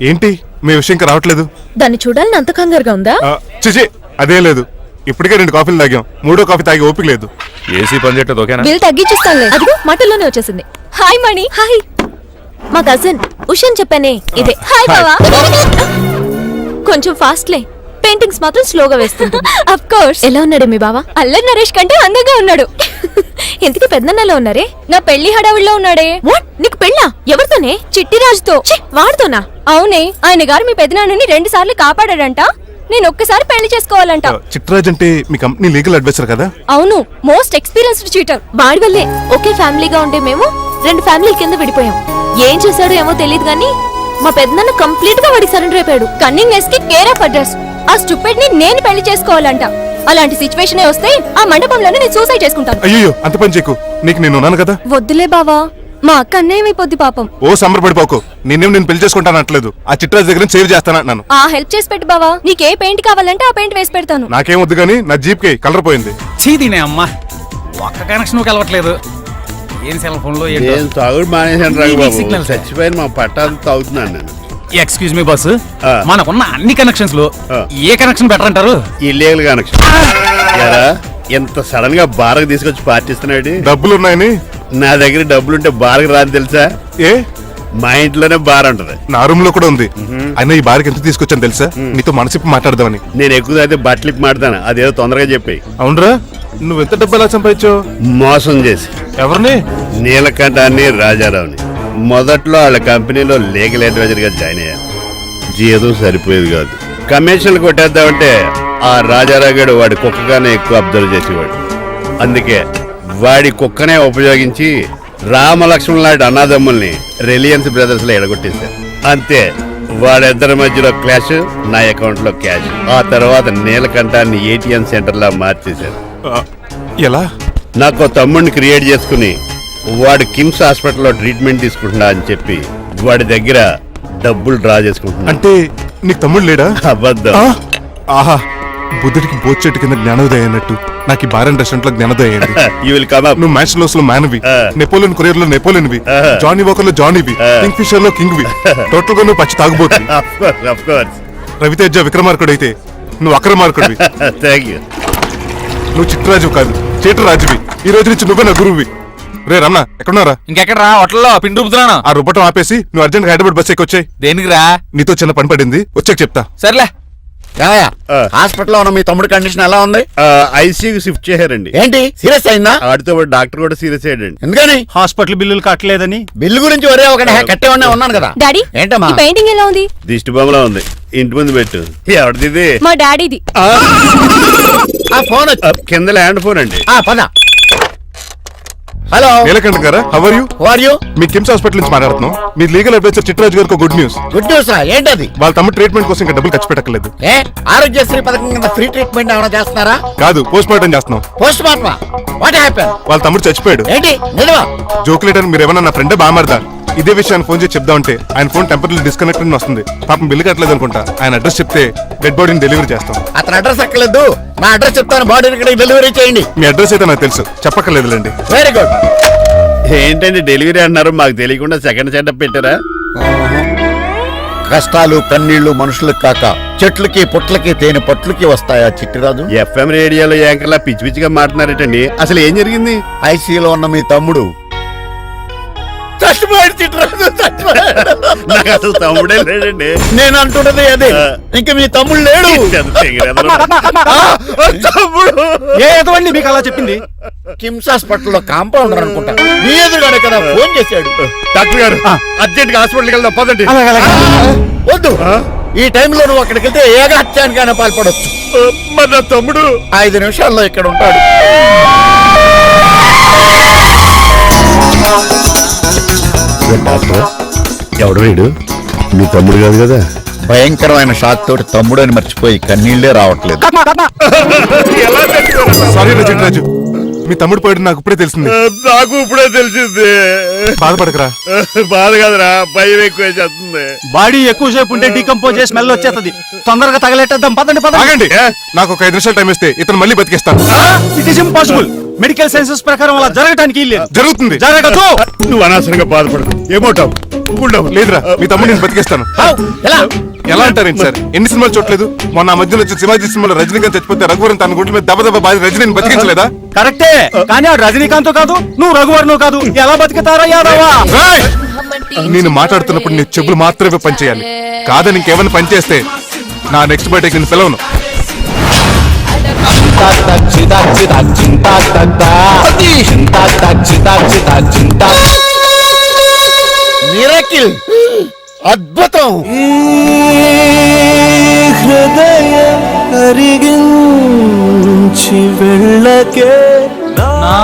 ఏంటి మీ విషయం ఇంకా రావట్లేదు? దాన్ని చూడాలని అంత కంగారుగా ఉందా? చిచి అదే లేదు. ఇప్పటికే 2 కాఫీలు తాగాం. 3వ కాఫీ తాగి ఓపిక లేదు. ఏసీ పని చేయట్లేదు ఓకేనా? బిల్ తగ్గించిస్తానులే. అదిగో మాటల్లోనే వచ్చేసింది. హాయ్ మణి. హాయ్. మా కజిన్ ఉషన్ చెప్పానే ఇదే. హాయ్ బావా. కొంచెం ఫాస్ట్లే. పెయింటింగ్స్ మాత్రం స్లోగా వేస్తుంటుంది. Of course. ఎలా ఉన్నాడే మీ బావా? అల్లరి నరేష్ కంటే అందంగా ఉన్నాడు. ఇంతకీ పెద్దన్నలో ఉన్నారే? నా పెళ్లి హడావుల్లో ఉన్నాడే. వాట్? నీకు పెళ్ళా? ఎవరితోనే? చిట్టిరాజుతో. వాడితోనా? అవునే. ఆయన గారు మీ పెద్దనాన్నని 2 సార్లు కాపాడాడంట. నేను ఒక్కసారి పెళ్లి చేసుకోవాలంట. చిట్రాజ్ అంటే మీ కంపెనీ లీగల్ అడ్వైజర్ కదా? అవును, మోస్ట్ ఎక్స్పీరియన్స్డ్ చీటర్. వాడి వల్లే ఒకే ఫ్యామిలీగా ఉండే మేము 2 ఫ్యామిలీ కింద విడిపోయాం. ఏం చేశాడో ఏమో తెలియదు గానీ మా పెద్దనాన్న కంప్లీట్ గా వాడికి సరెండర్ అయిపోయాడు. కన్నింగ్నెస్ కి కేర్ ఆఫ్ అడ్రస్. ఆ స్టూపిడ్ ని నేను పెళ్లి చేసుకోవాలంట. అలాంటి సిచ్యువేషన్ వస్తే ఆ మండపంలోనే నేను సూసైడ్ చేసుకుంటాను. అయ్యో అంత పని చేయకు. నీకు నేను ఉన్నాను కదా. వద్దులే బావా, మా అక్క అన్యాయమైపోద్ది పాపం. ఓ సంబరపడిపోకు. నేను పెళ్లి చేసుకుంటాను అనట్లేదు. ఆ చిట్రాజ్ దగ్గర సేవ్ చేస్తాను. ఆ హెల్ప్ చేసి పెట్టు బావా. నీకే పెయింట్ కావాలంటే ఆ పెయింట్ వేసి పెడతాను. నాకేం వద్దు గానీ నా జీప్ కి కలర్ పోయింది. చీదీనే అమ్మా, ఒక్క కనెక్షన్ కలవట్లేదు. ఏం సెల్ ఫోన్ లో ఏం తాగుడు మానేశాను రాఘబాబు. చచ్చిపోయిన మా పట్టాలు తాగుతున్నాను నేను. ఎక్స్క్యూజ్ మీ బాస్, మనకున్న అన్ని కనెక్షన్స్ లో ఏ కనెక్షన్ బెటర్ అంటారు? Illegal connection. ఎంత సడన్ గా బారకు తీసుకొచ్చి పార్టీస్తున్నాడు. డబ్బులున్నాయని. నా దగ్గర డబ్బులుంటే బారకు రాని తెలుసా? ఏ? మా ఇంట్లోనే బార్ ఉంటది. నా రూమ్ లో కూడా ఉంది. అయినా ఈ బార్కి ఎంత తీసుకొచ్చాను తెలుసా? నీతో మనసిప్పి మాట్లాడదామని. నేను ఎక్కువ అయితే బట్టలు ఇప్పి మాడతాను. అదేదో తొందరగా చెప్పి. అవునరా? నువ్వు ఎంత డబ్బు ఎలా సంపాదించావు? మోసం చేసి. ఎవరిని? నీలకంఠాన్ని, రాజారావుని. మొదట్లో వాళ్ళ కంపెనీలో లీగల్ అడ్వైజర్ గా జాయిన్ అయ్యాను. జీతం సరిపోయేది కాదు. కమిషన్లు కొట్టేద్దామంటే ఆ రాజారావు గడు వాడి కుక్కగానే ఎక్కువ అబ్జర్వ్ చేసేవాడు. అందుకే వాడి కుక్కనే ఉపయోగించి రామలక్ష్మణ్ లాంటి అన్నదమ్ముల్ని రిలయన్స్ బ్రదర్స్ లో ఎడగొట్టేశారు. అంతే, వాడిద్దరి మధ్యలో క్లాష్, నా అకౌంట్ లో క్యాష్. ఆ తర్వాత నీలకంఠాన్ని ATM సెంటర్ లా మార్చేశారు. ఎలా? నాకు తమ్ముడిని క్రియేట్ చేసుకుని వాడు కిమ్స్ హాస్పిటల్లో ట్రీట్మెంట్ తీసుకుంటున్నా అని చెప్పి వాడి దగ్గర డబ్బులు డ్రా చేసుకుంటున్నా. అంటే నీకు తమ్ముడు లేడా? అబద్ధం. ఆహా, బుద్ధుడికి బోచెట్టు కింద జ్ఞానోదయం అన్నట్టు నాకు ఈ బార్ అండ్ రెస్టారెంట్ లో జ్ఞానోదయం అయింది. You will come up. నువ్వు మ్యాచ్ లోస్ లో మ్యాన్వి, నెపోలియన్ కొరియర్ లో నెపోలియన్వి, జానీ వాకర్ లో జానీవి, కింగ్ ఫిషర్ లో కింగ్ వి. టోటల్ గా నువ్వు పచ్చి తాగుబోతు. Of course. రవితేజ విక్రమార్కుడు అయితే నువ్వు అక్రమార్కుడివి. Thank you. నువ్వు చిట్రాజు కాదు, చీటరాజువి. ఈ రోజు నుంచి నువ్వే నా గురువువి. రే రమణ, ఎక్కడున్నారా? ఇంకెక్కడ రా, హోటల్లో పిండి రూపుతున్నాను. ఆ రుబ్బటం ఆపేసి నువ్వు అర్జెంట్ హైదరాబాద్ బస్ ఎక్కొచ్చాయి. దేనికి రా? నీతో చిన్న పని పడింది, వచ్చాక చెప్తా. సర్లే. హాస్పిటల్లో ఉన్న మీ తమ్ముడి కండిషన్ ఎలా ఉంది? ఐసీయూకి షిఫ్ట్ చేశారండి. ఏంటి, సీరియస్ అయిందా? ఆడితో డాక్టర్ కూడా సీరియస్ అయ్యాడండి. ఎందుకని? హాస్పిటల్ బిల్లులు కట్టలేదని. బిల్లు గురించి ఒరే ఒకటి కట్టేవాడినే ఉన్నాను కదా. డాడీ, ఏంటమ్మా ఈ పెయింటింగ్ ఎలా ఉంది? దిష్టి బొమ్మలా ఉంది. ఇంటి ముందు పెట్టు. ఎవరిది? మా డాడీది. ఆ ఫోన్ కింద ల్యాండ్ ఫోన్ అండి. పద. హలో నీలకంఠ గారా, how are you? Who are you? మీ కిమ్స్ హాస్పిటల్ నుంచి మాట్లాడుతున్నాం. మీ లీగల్ అడ్వైజర్ చిట్రాజు గారికి గుడ్ న్యూస్. గుడ్ న్యూస్ రా, ఏంటది? వాళ్ళ తమ్ముడు ట్రీట్మెంట్ కోసం ఇంకా డబ్బులు ఖర్చు పెట్టలేదు. ఏ ఆరోగ్యశ్రీ పథకం కింద ఫ్రీ ట్రీట్మెంట్ ఏమైనా చేస్తున్నారా? కాదు, పోస్ట్ మార్టం చేస్తున్నాం. పోస్ట్ మార్టమా? What happen? వాళ్ళ తమ్ముడు చచ్చిపోయాడు. ఏంటి నిజమా? జోకులేటర్ మీరు ఏమన్నా నా ఫ్రెండ్ బామర్దా? ఇదే విషయాన్ని ఫోన్ చేసి చెప్దామంటే ఆయన ఫోన్ టెంపరీ డిస్కనెక్ట్ అని వస్తుంది. పాపం బిల్లు కట్టలేదు అనుకుంటా. ఆయన అడ్రస్ చెప్తే డెడ్ బాడీని డెలివరీ చేస్తాం. అతని అడ్రస్ ఎక్కలేదు, నా అడ్రస్ చెప్తాను, బాడీని ఇక్కడ డెలివరీ చేయండి. మీ అడ్రస్ అయితే నాకు తెలుసు, చెప్పక్కర్లేదులేండి. Very good. ఏంటండి డెలివరీ అన్నారు, మాకు తెలియకుండా సెకండ్ సెటప్ పెట్టారా? కష్టాలు కన్నీళ్లు మనుషులకు కాక చెట్లకి పుట్లకి తేనె పట్లకి వస్తాయా చిట్టిరాజు? FM రేడియోలో యాంకర్లా పిచ్చి పిచ్చిగా మాట్లాడారేటండి. అసలు ఏం జరిగింది? ఐసీయూలో ఉన్న మీ తమ్ముడు చచ్చిపోయాడు. చిట్టిరాజు చచ్చిపోయాడు. నాకు అసలు తమ్ముడే లేడండి. నేను అంటున్నది అదే, ఇంకా మీ తమ్ముడు లేడు. తమ్ముడు ఏదండి మీకు అలా చెప్పింది? కిమ్స్ హాస్పిటల్లో కాంపౌండర్ అనుకుంటా, మీ ఎదురుగానే కదా ఫోన్ చేశాడు. డాక్టర్ గారు అర్జెంట్ గా హాస్పిటల్కి వెళ్దాం పదండి. వద్దు, ఈ టైంలో నువ్వు అక్కడికి వెళ్తే ఏక హత్యానికైనా పాల్పడొచ్చు. మరి నా తమ్ముడు 5 నిమిషాల్లో ఇక్కడ ఉంటాడు. డాక్టర్ ఎవడు వీడు? మీ తమ్ముడు కాదు కదా? భయంకరమైన షాక్ తోటి తమ్ముడు అని మర్చిపోయి కన్నీళ్లే రావట్లేదు. సారీ చిట్రాజు, మీ తమ్ముడు పోయాడు నాకు ఇప్పుడే తెలిసింది. నాకు ఇప్పుడే తెలిసింది. బాధపడకరా. బాధ కాదురా, భయం ఎక్కువ చేస్తుంది. బాడీ ఎక్కువసేపు ఉంటే డీకంపోజ్ చేసి స్మెల్ వచ్చేస్తుంది. తొందరగా తగలెట్టేద్దాం, పదండి పదండి. ఆగండి, నాకు ఒక 5 నిమిషాలు టైం ఇస్తే ఇతను మళ్ళీ బతికేస్తాను. It is impossible. Medical sciences ప్రకారం అలా జరగటానికి లేదు. జరుగుతుంది. జరగదు. నువ్వు అనవసరంగా బాధపడదు. ఏమవుతావు? ఊరుకుంటావు. లేదురా మీ తమ్ముడు నేను బతికేస్తాను. ఎలా ఎలా అంటారేంటి సార్? ఎన్ని సినిమాలు చూడలేదు? మొన్న ఆ మధ్యలో వచ్చి శివాజీ సినిమాలో రజనీకాంత్ చచ్చిపోతే రఘువరన్ తన గుండె మీద దెబ్బ బాధ రజనీని బతికించలేదా? కరెక్టే, కానీ ఆ రజనీకాంత్ కాదు, నువ్వు రఘువర్ను కాదు. ఎలా బతుకుతారా యాదవా? రేయ్! నేను మాట్లాడుతున్నప్పుడు నీ చెవులు మాత్రమే పనిచేయాలి. కాదని ఇంకేమైనా పనిచేస్తే నా నెక్స్ట్ బర్త్డేకి నేను పిలవను. మిరకిల్, అద్భుతం. హృదయం కరిగించి వెళ్ళకే నా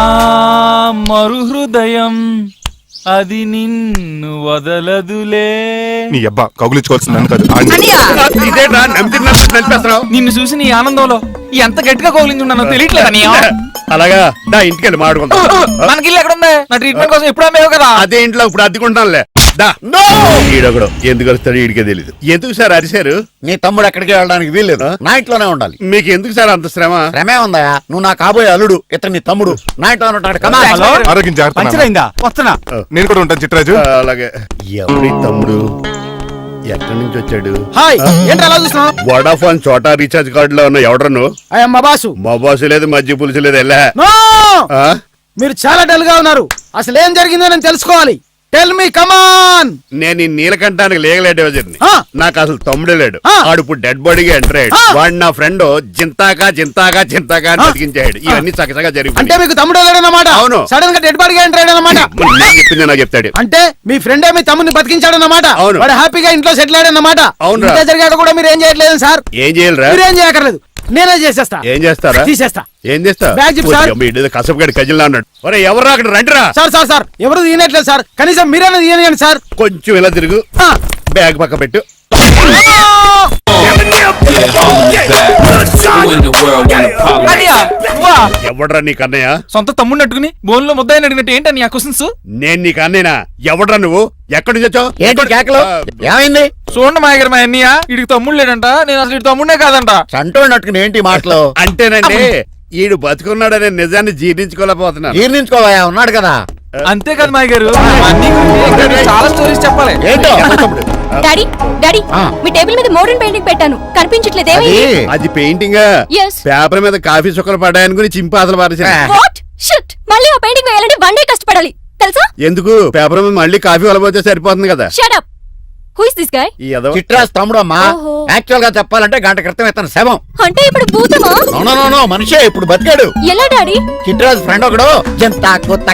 మరు హృదయం అది నిన్ను వదలదులే. నీ అబ్బా కౌగులించుకోవాల్సింది నన్ను కాదు ఆడిని. ఇదేంట్రా నలిపేస్తున్నావు? నిన్ను చూసి నీ ఆనందంలో ఎంత గట్టిగా కౌలించున్నానో తెలియట్లేదు అని. అలాగా నా ఇంటికి వెళ్ళి మాట్లాడుకుంటా. మనకి ఇల్లు ఎక్కడ ఉంది? నా ట్రీట్మెంట్ కోసం ఎప్పుడు అమ్మేవు కదా. అదే ఇంట్లో ఇప్పుడు అద్దెకుంటానులే. ఈడొకడు ఎందుకు వస్తాడు ఈడికే తెలీదు. ఎందుకు సార్ అరిశారు? నీ తమ్ముడు ఎక్కడికి వెళ్ళడానికి వీల్లేదు, నా ఇంట్లోనే ఉండాలి. మీకు ఎందుకు సార్ అంత శ్రమ? శ్రమే ఉందా? నువ్వు నా కాబోయే అల్లుడు, ఇతను నీ తమ్ముడు, నా ఇంట్లోనే ఉంటాడు. కమా. హలో, ఆరోగ్యం జాగ్రత్త నాన్న. పంచరైందా? వస్తున్నా. నేను కూడా ఉంటాను చిట్రాజు. అలాగే. ఎవరి తమ్ముడు ఎక్కడి నుంచి వచ్చాడు? హాయ్, ఏంటి అలా చూస్తున్నావు? వడాఫోన్ చోటా రీఛార్జ్ కార్డు లో ఉన్న ఎవడను? అయ్యమ్మ బాసు. మా బాసు లేదు, మధ్య పులుసు లేదు. వెళ్ళా నో! ఆ? మీరు చాలా డల్ గా ఉన్నారు. అసలు ఏం జరిగిందో నేను తెలుసుకోవాలి. టెల్ మీ, కమాన్. నేను ఈ నీలకంఠానికి లేగలేడు వజర్ని. ఆ. నాకు అసలు తమ్ముడే లేడు. ఆ. ఆడు ఇప్పుడు డెడ్ బాడీగా ఎంటర్ అయ్యాడు. ఆ. వాడు నా ఫ్రెండ్ జింతాగా అని బతికించాడు. ఇవన్నీ చక్కగా అంటే జరిగిపోయి మీకు తమ్ముడు వెళ్ళాడన్నమాట. అవును. సడన్ గా డెడ్ బాడీగా ఎంటర్ అయ్యాడన్నమాట. చెప్పింది నాకు చెప్తాడు. అంటే మీ ఫ్రెండే మీ తమ్ముడిని బతికించాడన్నమాట. అవును. వాడు హ్యాపీగా ఇంట్లో సెటిల్ అయ్యాడన్నమాట. అవునురా. ఇంత జరిగాక కూడా మీరు ఏం చేయట్లేదు సార్. ఏం చేయాలిరా? మీరేం చేయక్కర్లేదు, నేనే చేసేస్తా. ఏం చేస్తారా? తీసేస్తా. ఏం చేస్తా? బ్యాగ్ చెప్పు సార్. కసపగడి కజిల్లా అన్నాడు. ఒరే ఎవరు అక్కడ రండిరా. సార్ ఎవరు తీయనట్లేదు సార్. కనీసం మీరైనా తీయనియండి సార్. కొంచెం ఇలా తిరుగు. ఆ. బ్యాగ్ పక్క పెట్టు. అన్నయ్య, నువ్వా? ఎవడ్రా నీ కన్నయ్య? సొంత తమ్ముడిని అట్టుకుని బోన్లో ముద్దాయని అడిగినట్టు ఏంటని ఆ క్వశ్చన్స్? నేను నీ కన్నయ్యనా? ఎవడ్రా నువ్వు? ఎక్కడి నుంచి వచ్చావు? ఏంటి కేకలు? ఏమైంది? చూడండి మాయగారు మా అన్నయ్య, ఇడికి తమ్ముడు లేడంట. నేను అసలు ఇటు తమ్ముడే కాదంట. చంటోడినట్టుకుని ఏంటి మాటలు? అంటేనండి ఈడు బతుకున్నాడనే నిజాన్ని జీర్ణించుకోలేకపోతున్నాను. జీర్ణించుకోవా, ఉన్నాడు కదా. అంతేకాదు మాయగారు, మా అన్నయ్య గురించి ఇంకా మీకు చాలా స్టోరీస్ చెప్పాలి. ఏంటో డాడీ డాడీ ఆ. మీ టేబుల్ మీద మోడర్న్ పెయింటింగ్ పెట్టాను, కనిపించట్లేదు. అది అది పెయింటింగ్. Yes. పేపర్ మీద కాఫీ చుక్కలు పడ్డాయని గురించి చింపాసలు పారేశాను. వాట్ షిట్, మళ్ళీ ఆ పెయింటింగ్ వేయాలంటే 1 డే కష్టపడాలి తెలుసా? ఎందుకు? పేపర్ మీద మళ్ళీ కాఫీ వలపోతే సరిపోతుంది కదా. Shut up. Who is this guy? ఈ ఎదవ. చిట్రాజ్ తమ్ముడు అమ్మా. ఓహో. యాక్చువల్ గా చెప్పాలంటే గంట క్రితం ఇతను శవం. అంటే ఇప్పుడు భూతమా? నో మనిషే ఇప్పుడు బతికాడు. ఎలా డాడీ? చిట్రాజ్ ఫ్రెండ్ ఒకడు జంతా కుత్త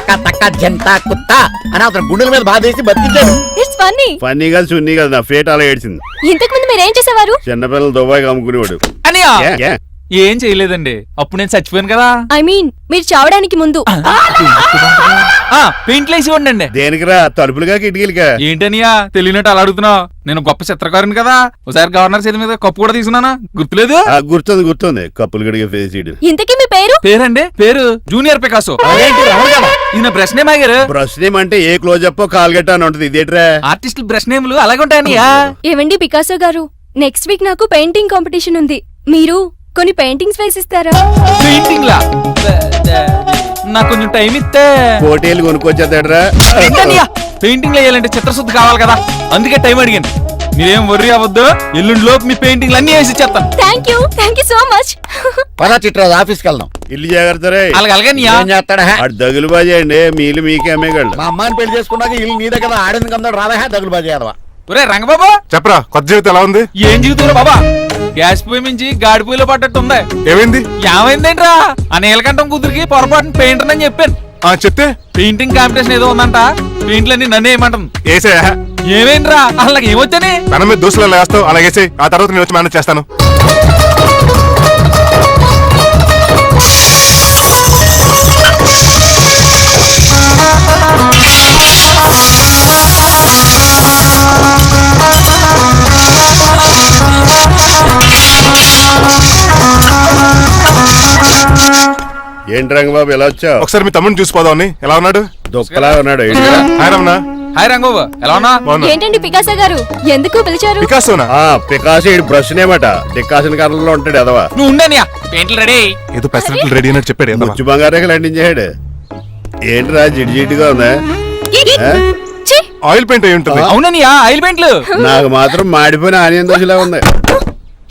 జంతా కుత్త అని అతను గుండెల మీద బాధేసి బతికించాడు. It's funny. ఫన్నీగా సున్నీగా నా ఫేట్ అలా ఏడ్చింది. ఇంతకు ముందు మీరు ఏం చేసేవారు? చిన్నపిల్లలు దుబాయ్ అమ్ముకునేవాడు. అన్నయ్య, ఏ, ఏ? ఏం చేయలేదండి. అప్పుడు నేను చచ్చిపోయాను కదా. ఐ మీన్ మీరు చావడానికి ముందు. పెయింట్లు వేసి ఉండండి. దేనికిరా? తలుపులుగా కిటికీలుగా? ఏంటనియా తెలియనట్టు అలా అడుగుతున్నావు? నేను గొప్ప చిత్రకారుని కదా. ఒకసారి గవర్నర్ చేతి మీద కప్పు కూడా తీసుకున్నానా? గుర్తులేదు? గుర్తుంది కప్పులు గడిగే ఫేస్ ఇడు. ఇంతకీ మీ పేరు? పేరండి, పేరు జూనియర్ పికాసో. అదేంటి రమణ గారు? ఈయన బ్రష్ నేమ్ ఆగారు. బ్రష్ నేమ్ అంటే ఏ క్లోజప్ కాల్గట్ట అని ఉంటది. ఇదేట్రా? ఆర్టిస్టుల బ్రష్ నేమ్లు అలాగే ఉంటాయనియా. ఏవండి పికాసో గారు, నెక్స్ట్ వీక్ నాకు పెయింటింగ్ కాంపిటీషన్ ఉంది. మీరు కొన్ని పెయింటింగ్స్ వేసిస్తారా? పెయింటింగ్ లా నాకు కొంచెం టైం ఇస్తే. కోటేలు కొనుక్కొచ్చేద్దాడ్రా. ఏంటనియా, పెయింటింగ్ వేయాలంటే చిత్రశుద్ధి కావాలి కదా, అందుకే టైం అడిగాను. మీరేం వర్రీ అవ్వద్దు, ఎల్లుండి లోపు మీ పెయింటింగ్లు అన్ని వేసి ఇచ్చేస్తాను. Thank you so much. పద చిట్రాజ్ ఆఫీస్కి వెళ్దాం. ఇల్లు జాగ్రత్త రే. అలాగనియా. ఏం చేస్తాడా? అటు దగులు బాజీ అండి, మీలు మీకే అమ్మేగాళ్ళు. మా అమ్మాయిని పెళ్లి చేసుకున్నాక ఇల్లు నీదే కదా, ఆడింది కమ్దాడు రాదా దగులు బాజీ అదవా. ఒరే రంగబాబు, చెప్పరా కొత్త జీవితం ఎలా ఉంది? ఏం జీవితంలో బాబా, గ్యాస్ పొయ్యి మించి గాడి పొయ్యిలో పడ్డట్టు ఉంది. ఏమైంది? ఏమైందేంట్రా? ఆ నీలకంఠం కూతురికి పొరపాటున పెయింటర్ అని చెప్పాను. చెప్తే పెయింటింగ్ కాంపిటీషన్ ఏదో ఉందంట, పెయింట్లన్నీ నన్ను ఏమంటుంది. ఏసే ఏమేంట్రా అసలు నాకు ఏమొచ్చని? తన మీద దోశలు వేస్తావు, అలాగేసే. ఆ తర్వాత నేను వచ్చి మేనేజ్ చేస్తాను. ఏంటి రంగబాబు ఎలా వచ్చావు? ఒకసారి మీ తమ్ముడిని చూసిపోదామని. ఎలా ఉన్నాడు? దుఃఖలా ఉన్నాడు. హాయ్ రమణ. హాయ్ రంగబాబు, ఎలా ఉన్నా? బాగున్నా. ఏంటండి పికాసో గారు, ఎందుకు పిలిచారు? పికాసోనా? పికాసి బ్రష్ నేమట డికాషన్ కర్రలో ఉంటాడు ఎదవా. నువ్వు ఉండనియా, పెయింట్లు రెడీ. ఏదో పెసరట్లు రెడీ అయినట్టు చెప్పాడు ఏదో. ముచ్చు బంగారే లండించాడు. ఏంట్రా జిడ్జిడ్డుగా ఉందా? ఆ? ఆయిల్ పెయింట్ అయి ఉంటుంది. అవుననియా ఆయిల్ పెయింట్లు. నాకు మాత్రం మాడిపోయిన ఆనియన్ దోశలా ఉంది.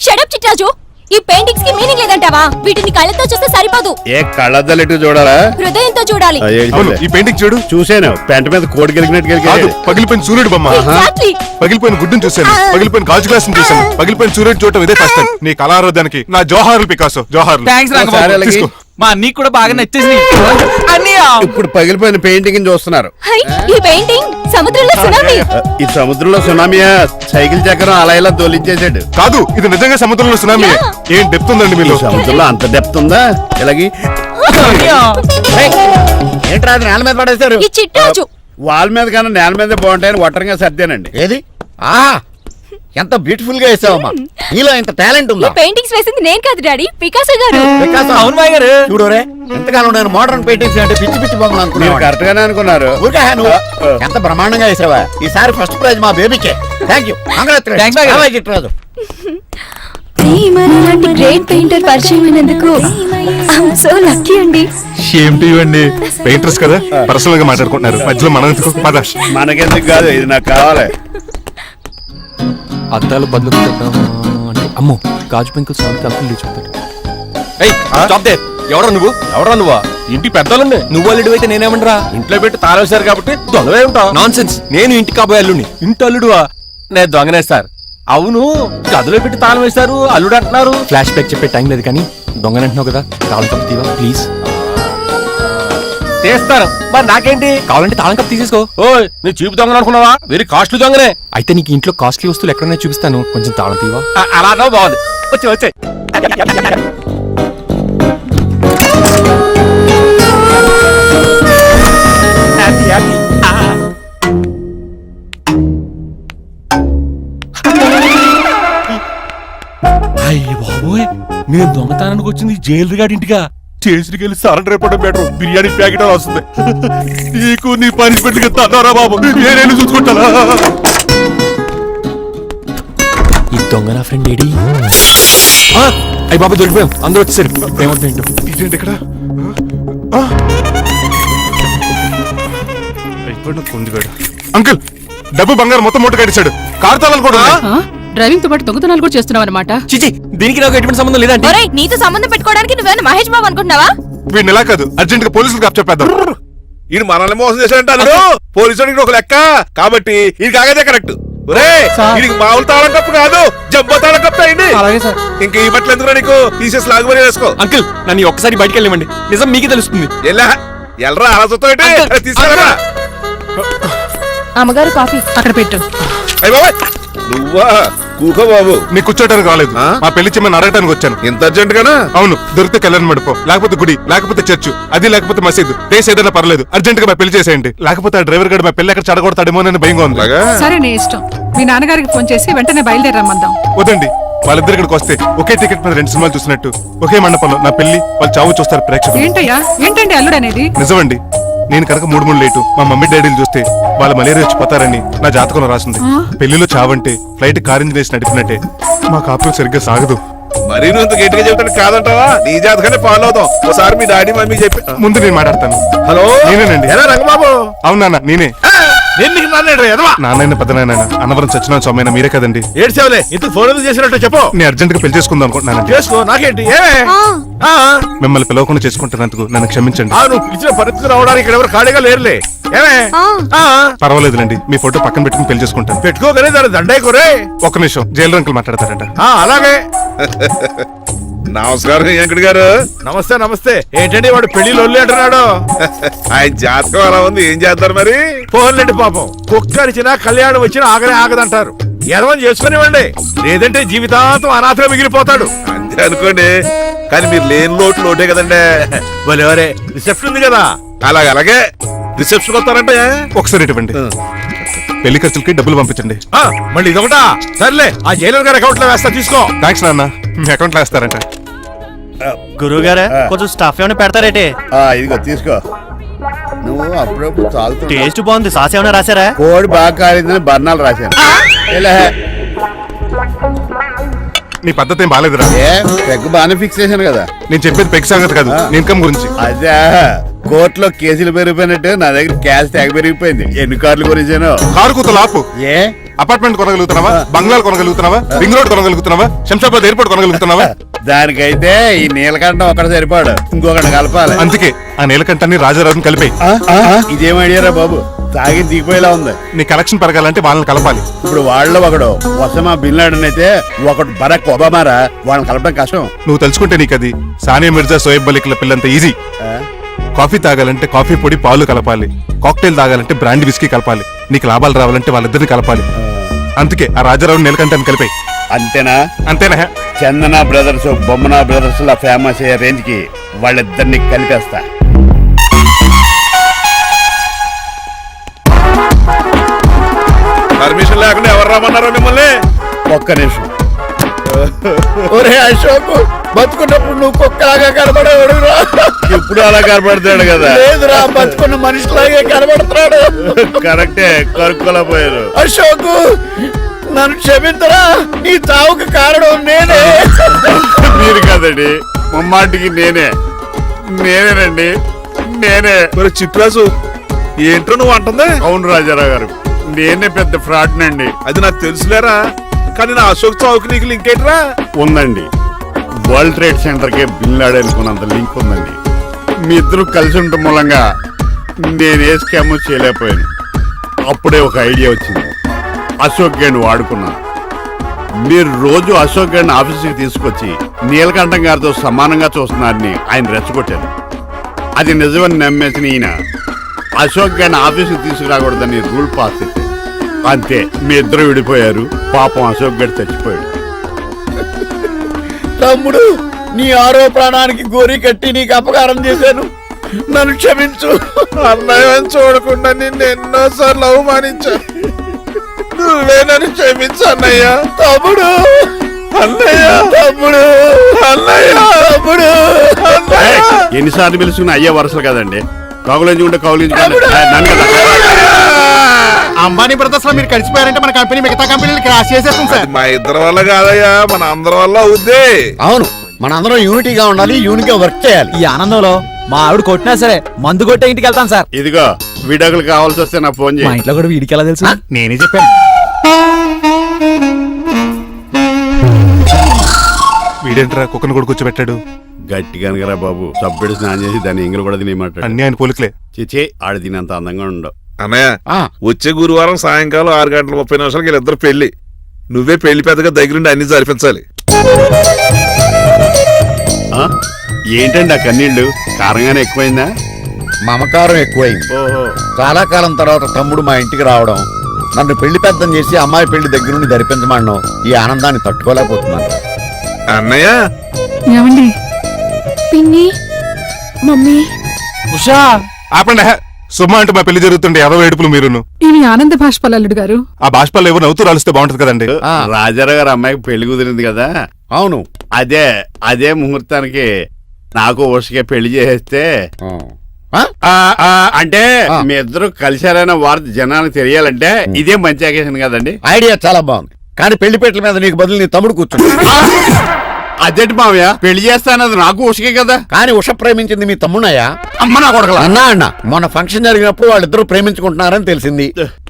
షడప్ చిట్రాజు, ఈ పెయింటింగ్స్ కి మీనింగ్ లేదంటావా? వీటిని కళ్ళతో చూస్తే సరిపోదు, ఏ కళ్ళద్దలెట్టు చూడాలా? హృదయంతో చూడాలి. అవును, ఈ పెయింటింగ్ చూడు. చూశాను, పెంట మీద కోడి గెలిగినట్టు కాదు, గెలిగాడు. పగిలిపోయిన సూర్యుడు బొమ్మ, Exactly. పగిలిపోయిన గుడ్డును చూశాను, పగిలిపోయిన గాజు గ్లాస్ చూశాను, పగిలిపోయిన సూర్యుడు చూడటం ఇదే ఫస్ట్ టైం. నీ కళారోధానికి నా జోహార్లు పికాసో, జోహార్లు. థ్యాంక్స్ ఒకసారి రంగబాబు. అలాగే. తీసుకో. మా అన్నీ కూడా బాగా నచ్చేసింది అన్నయ్య. ఇప్పుడు పగిలిపోయిన పెయింటింగ్ చూస్తున్నారు. హై, ఈ పెయింటింగ్ సముద్రంలో సునామీ. ఈ సముద్రంలో సునామియా? సైకిల్ చక్రం అలా ఇలా దొలించేసాడు. కాదు, ఇది నిజంగా సముద్రంలో సునామీ. ఏం డెప్త్ ఉందండి ఈ మీలో. సముద్రంలో అంత డెప్త్ ఉందా? ఇలాగి అన్నయ్య. ఏంట్రా అది నేల మీద పడేశారు? ఈ చిట్రాజు వాల్ మీద కన్నా నేల మీద బాగుంటాయని ఒట్టరంగా సర్దానండి. ఏది? ఆహా, ఎంత బ్యూటిఫుల్ గా వేసావమ్మా. నీలో ఇంత టాలెంట్ ఈ ఉందా? పెయింటింగ్స్ వేసింది నేను కాదు డాడీ, పికాసో గారు. వికాసం. అవును మాయ గారు. చూడురే, ఎంతకాలం నేను మోడర్న్ పెయింటింగ్స్ అంటే పిచ్చి పిచ్చి బొమ్మలు మీరు అనుకున్నాను. కరెక్ట్ గానే అనుకున్నారు. ఊరికే నువ్వు ఎంత బ్రహ్మాండంగా వేసావా. ఈసారి ఫస్ట్ ప్రైజ్ మా బేబీకే. Thank you. Thanks, బాగా. చిట్రాజు. ఇలాంటి గ్రేట్ పెయింటర్ పరిచయం అయినందుకు ఐఎమ్ సో లక్కీ అండి. షేమ్ టు యు అండి. పెయింటర్స్ కదా, పర్సనల్ గా మాట్లాడుకుంటున్నారు. మధ్యలో మనం ఎందుకు? పద. మనకెందుకు కాదు, ఇది నాకు కావాలి. అద్దాలు బదులు చేద్దామా అంటే అమ్మో గాజు పెంకులు సౌండ్ కలిపి లేచిపోతాడు. ఎవరా నువ్వా? ఇంటి పెద్దలండి. నువ్వు అల్లుడు అయితే నేనేమంటరా? ఇంట్లో పెట్టి తాళేశారు కాబట్టి దొంగవే ఉంటావు. నాన్ సెన్స్, నేను ఇంటి కాబోయే అల్లుడిని. ఇంటి అల్లుడువా? నేను దొంగనే సార్. అవును, గదిలో పెట్టి తాళం వేశారు, అల్లుడు అంటున్నారు. ఫ్లాష్ బ్యాక్ చెప్పే టైం లేదు కానీ దొంగనంటున్నావు కదా, తాళం కప్పు తీవా ప్లీజ్. తీస్తారు, మరి నాకేంటి? కావాలంటే తాళం కప్పు తీసేసుకో. ఓయ్, నీ చీపు దొంగను అనుకున్నావా? వెరీ కాస్ట్లీ దొంగనే. అయితే నీకు ఇంట్లో కాస్ట్లీ వస్తువులు ఎక్కడైనా చూపిస్తాను, కొంచెం తాళం తీవా. అలా అన్నావు, బాగుంది. వచ్చే అయ్య బాబోయ్, నేను దొంగతనానికి వచ్చింది జైలు గాడి ఇంటిగా. స్టేషన్కి వెళ్ళి సరెండర్ అయిపోవడం బెటర్. బిర్యానీ ప్యాకెట్ వస్తుంది. నీకు నీ పనిష్మెంట్ తంటారా బాబు, నేనేళ్ళు చూసుకుంటానా? ఈ దొంగ నా ఫ్రెండ్ ఏడి? అయ్యి బాబా దొరికిపోయాం, అందరూ వచ్చేసారు. ఏమవుతుంది ఏంటో. ఇదేంటి ఇక్కడ? అంకుల్, డబ్బు బంగారం మొత్తం మూట కట్టించాడు. కారు తాళాలు కూడా ఉన్నాయి. డ్రైవింగ్ తో పాటు దొంగతనాలు కూడా చేస్తున్నావు అనమాట. చిచి, దీనికి నాకు ఎటువంటి సంబంధం లేదంటే. ఒరేయ్, నీతో సంబంధం పెట్టుకోవడానికి నువ్వేనా మహేష్ బాబు అనుకుంటున్నావా? వీడిని ఎలా కాదు, అర్జెంట్ గా పోలీసులకు అప్పచెప్పేద్దాం. ఈయన మనల్ని మోసం చేశాడంటారు. పోలీసుడికి ఒక లెక్క కాబట్టి ఇది కాగదే కరెక్ట్. ఇది మామూలు తాళం కప్పు కాదు, జంబో తాళం కప్పు అయింది. అలాగే సార్. ఇంకా ఈ బట్టలు ఎందుకు నీకు? తీసేసి లాగుమని వేసుకో. అంకుల్, నన్ను ఈ ఒక్కసారి బయటికి వెళ్ళమండి, నిజం మీకే తెలుస్తుంది. ఎల్రా అలా చూస్తావు, తీసుకెళ్ళరా. అమ్మగారు కాఫీ అక్కడ పెట్టు. అయ్య బాబాయ్, నువ్వా? కూకో బాబు. నీకు కూర్చోటానికి రాలేదు, ఆ? మా పెళ్లి చెమ్మని అడగటానికి వచ్చాను. ఇంత అర్జెంట్ గానా? అవును, దొరికితే కళ్యాణ మండపం, లేకపోతే గుడి, లేకపోతే చర్చ్, అది లేకపోతే మసీదు, ప్లేస్ ఏదైనా పర్లేదు, అర్జెంట్ గా మా పెళ్లి చేసేయండి. లేకపోతే ఆ డ్రైవర్ గారు మా పెళ్లి ఎక్కడ చెడగొడతాడేమో అని భయంగా ఉంది. అలాగా? సరే నీ ఇష్టం. మీ నాన్నగారికి ఫోన్ చేసి వెంటనే బయలుదేరమ్మందాం. వదండి, వాళ్ళిద్దరు ఇక్కడికి వస్తే ఒకే టికెట్ మీద 2 సినిమాలు చూసినట్టు, ఒకే మండపంలో నా పెళ్లి, వాళ్ళు చావు చూస్తారు ప్రేక్షకులు. ఏంటయ్యా, ఏంటండి అల్లుడు అనేది? నిజమండి, నేను కనుక 3 లేటు మా మమ్మీ డాడీలు చూస్తే వాళ్ళ మలేరియా వచ్చిపోతారని నా జాతకంలో రాసింది. పెళ్లిలో చావంటే ఫ్లైట్ కార్ ఇంజిన్ వేసి నడిపినట్టే. మా కాపురం సరిగ్గా సాగదు. మరీ నువ్వు ఇంత గట్టిగా చెబుతాను కాదంటావా? నీ జాతకాన్ని ఫాలో అవుతాం. ఒకసారి మీ డాడీ మమ్మీ చెప్పి. ముందు నేను మాట్లాడతాను. హలో, నేనేనండి. ఎలా రంగబాబు? అవును నాన్న, నేనే. నేను నీకు నాన్న ఎదవా? నాన్నైన పెద్దనాయన అన్నవరం సత్యనారాయణ స్వామి మీరే కదండి. ఏడ్చేవలే, ఇంతకు ఫోన్ ఎందుకు చేసినట్టు చెప్పు. నేను అర్జెంట్ గా పెళ్లి చేసుకుందాం అనుకుంటున్నానండి. చేసుకో, నాకేంటి? మిమ్మల్ని పిలవకుండా చేసుకుంటున్నందుకు నన్ను క్షమించండి. నువ్వు ఇచ్చిన పరిస్థితి రావడానికి ఇక్కడ ఎవరు ఖాళీగా లేరులే. ఏమే? పర్వాలేదులేండి, మీ ఫోటో పక్కన పెట్టుకుని పెళ్లి చేసుకుంటాను. పెట్టుకోగలే దాని దండే కొరే. ఒక్క నిమిషం, జైలు అంకుల్ మాట్లాడతారంట. అలాగే. నమస్కారం వెంకట గారు. నమస్తే నమస్తే. ఏంటండి వాడు పెళ్లిలో అంటున్నాడు? ఆయన జాతకం అలా ఉంది, ఏం చేస్తారు మరి? పోన్లేండి పాపం, కుక్క అరిచినా కళ్యాణం వచ్చినా ఆగనే ఆగదంటారు. ఎదవని చేసుకునివ్వండి, లేదంటే జీవితాంతం అనాథగా మిగిలిపోతాడు. అంతే అనుకోండి, కానీ మీరు లేని లోటే కదండి. ఎవరే రిసెప్షన్ ఉంది కదా, అలాగే రిసెప్షన్ వస్తారంటే ఒకసారి ఇటువంటి పెళ్లి ఖర్చులకి డబ్బులు పంపించండి. మళ్ళీ ఇదొకటా? సర్లే, ఆ జైలర్ గారి అకౌంట్ లో వేస్తా, తీసుకో. థ్యాంక్స్ నాన్న, మీ అకౌంట్ లో వేస్తారంట. గురువు గారా, కొంచెం స్టాఫ్ ఏమైనా పెడతారేటే? ఇదిగో తీసుకో. నువ్వు అప్పుడప్పుడు తాగుతూ టేస్ట్ బాగుంది, సాస్ ఏమైనా రాశారా? కోడి బాగా కాలిందని బర్ణాలు రాశాను. ఇలా నీ పద్ధతి ఏం బాగాలేదురా. ఏ పెగ్గు బాగానే ఫిక్స్ చేశాను కదా. నేను చెప్పేది పెక్ సంగతి కాదు, నీ ఇన్కమ్ గురించి. అదే కోర్టులో కేసులు పెరిగిపోయినట్టు నా దగ్గర క్యాష్ తెగ పెరిగిపోయింది. ఎన్ని కార్లు కొనిచ్చాను. కారు కూతలు ఆపు. ఏ అపార్ట్మెంట్ కొనగలుగుతున్నావా, బంగ్లాలు కొనగలుగుతున్నావా, రింగ్ రోడ్ కొనగలుగుతున్నావా, శంషాబాద్ ఎయిర్పోర్ట్ కొనగలుగుతున్నావా? దానికైతే ఈ నీలకంఠం ఒకటి సరిపాడు, ఇంకొకటి కలపాలి. అందుకే ఆ నీలకంఠాన్ని రాజారావుని కలిపే. ఇదేం ఐడియారా బాబు, తాగి దిగిపోయేలా ఉంది. నీ కలెక్షన్ పెరగాలంటే వాళ్ళని కలపాలి. ఇప్పుడు వాళ్ళలో ఒకడు ఒసామా బిన్ లాడెన్ అయితే ఒకడు బరాక్ ఒబామారా, వాళ్ళని కలపడం కష్టం. నువ్వు తెలుసుకుంటే నీకు అది సానియా మిర్జా, సోయబ్ మలిక్ల పిల్లంత ఈజీ. కాఫీ తాగాలంటే కాఫీ పొడి పాలు కలపాలి, కాక్టైల్ తాగాలంటే బ్రాండ్ విస్కీ కలపాలి, నీకు లాభాలు రావాలంటే వాళ్ళిద్దరిని కలపాలి. అందుకే ఆ రాజారావు నీలకంఠాన్ని కలిపే. అంతేనా? అంతేనా? చందన బ్రదర్స్, బొమ్మన బ్రదర్స్ లా ఫేమస్ అయ్యే రేంజ్ కి వాళ్ళిద్దరిని కలిపేస్తా. పర్మిషన్ లేకుండా ఎవరు రమ్మన్నారో మిమ్మల్ని? ఒక్క నిమిషం. ఒరే అశోక్, బతుకున్నప్పుడు నువ్వు కుక్కలాగా కనబడేవాడురా. ఇప్పుడు అలా కనబడతాడు కదా. లేదురా, బతుకున్న మనిషిలాగే కనబడుతున్నాడు. కరెక్టే, కరుక్కోలా పోయారు. అశోక్, నన్ను క్షమించరా, నీ చావుకు కారణం నేనే. మీరు కాదండి, ముమ్మాటికి నేనేనండి, నేనే. మరి చిట్రాజు ఏంట్రో నువ్వు అంటుంది? అవును రాజారావు గారు, నేనే పెద్ద ఫ్రాడ్ నండి. అది నాకు తెలుసులేరా, కానీ నా అశోక్ చావుకి నీకు లింక్ ఏంట్రా? ఉందండి, వరల్డ్ ట్రేడ్ సెంటర్ కి బిన్ లాడెన్ అనుకున్నంత లింక్ ఉందండి. మీ ఇద్దరు కలిసి ఉండటం మూలంగా నేను ఏ స్కామ్ చేయలేకపోయాను. అప్పుడే ఒక ఐడియా వచ్చింది, అశోక్ గేణ్ వాడుకున్నాను. మీరు రోజు అశోక్ గేణ్ ఆఫీస్కి తీసుకొచ్చి నీలకంఠం గారితో సమానంగా చూస్తున్నారని ఆయన రెచ్చగొట్టారు. అది నిజమని నమ్మేసిన ఈయన అశోక్ గేణ్ ఆఫీస్కి తీసుకురాకూడదని రూల్ పాస్ చేశారు. అంతే, మీ ఇద్దరు విడిపోయారు. పాపం అశోక్ గేణ్ చచ్చిపోయాడు. తమ్ముడు, నీ ఆరో ప్రాణానికి గోరి కట్టి నీకు అపకారం చేశాను, నన్ను క్షమించు. అన్నయ్య చూడకుండా నిన్ను ఎన్నోసార్లు అవమానించాను, నువ్వే నన్ను క్షమించు అన్నయ్య. తమ్ముడు, అన్నయ్య, తమ్ముడు, అన్నయ్య, తమ్ముడు. అన్నయ్య. ఎన్నిసార్లు పిలుచుకున్న అయ్యే వరుసలు కదండి. కౌగులించుకుంటే కౌగులించుకుంటే నన్ను కదా. అంబానీ బ్రదర్స్ లో మీరు కలిసిపోయారంటే మన కంపెనీ మిగతా కంపెనీలు క్రాష్ చేసేస్తుంది సార్. మా ఇద్దరి వల్ల కాదయ్యా, మన అందరి వల్ల అవుద్ది. అవును, మనందరం యూనిటీగా ఉండాలి, యూనిట్గా వర్క్ చేయాలి. ఈ ఆనందంలో మా ఆవిడ కొట్టినా సరే మందు కొట్టే ఇంటికి వెళ్తాను సార్. ఇదిగో విడాకులు కావాల్సి వస్తే నాకు ఫోన్ మా చేయి. ఇంట్లో కూడా వీడికి ఎలా తెలుసు? నేనే చెప్పాను. వీడేంట్రా కుక్కను కూడా కూర్చోబెట్టాడు? గట్టిగా అనగరా బాబు, సబ్బెడు స్నానం చేసి దాన్ని ఎంగిలి కూడా తినేయమంటాడు. అన్ని ఆయన పోలికలే. చిచే, ఆడు తినంత అందంగా ఉండవు. అన్నయ్య, వచ్చే గురువారం సాయంకాలం 6:30 వీళ్ళిద్దరు పెళ్లి. నువ్వే పెళ్లి పెద్దగా దగ్గరుండి అన్ని జరిపించాలి. ఏంటండి ఆ కన్నీళ్లు? కారంగానే ఎక్కువైందా? మమకారం ఎక్కువైంది. ఓహో, చాలా కాలం తర్వాత తమ్ముడు మా ఇంటికి రావడం, నన్ను పెళ్లి పెద్దం చేసి అమ్మాయి పెళ్లి దగ్గర నుండి జరిపించమన్నాం. ఈ ఆనందాన్ని తట్టుకోలేకపోతున్నాను. అన్నయ్య, ఏమండి? పిన్ని, మమ్మీ, ఉషా, ఆపండి. సుమా అంటూ మా పెళ్లి జరుగుతుండే ఎవరో ఏడుపులు మీరును. ఇవి ఆనంద భాష్పాలు అల్లుడు గారు. ఆ బాష్పాలు ఎవరు నవ్వుతూ రాలిస్తే బాగుంటది కదండి. రాజారావు గారు అమ్మాయికి పెళ్లి కుదిరింది కదా. అవును, అదే ముహూర్తానికి నాకు ఉషకే పెళ్లి చేసేస్తే, అంటే మీ ఇద్దరు కలిశారైన వార్త జనానికి తెలియాలంటే ఇదే మంచి అకేషన్ కదండి. ఐడియా చాలా బాగుంది, కానీ పెళ్లి పెట్టల మీద నీకు బదులు నీ తమ్ముడు కూర్చుంది. అదేంటి మావయ్య, పెళ్లి చేస్తానది నాకు ఉషకే కదా. కానీ ఉష ప్రేమించింది మీ తమ్ముడయ్యా. అమ్మ నా కొడకలా. అన్నా మొన్న ఫంక్షన్ జరిగినప్పుడు వాళ్ళిద్దరూ ప్రేమించుకుంటున్నారని తెలిసింది.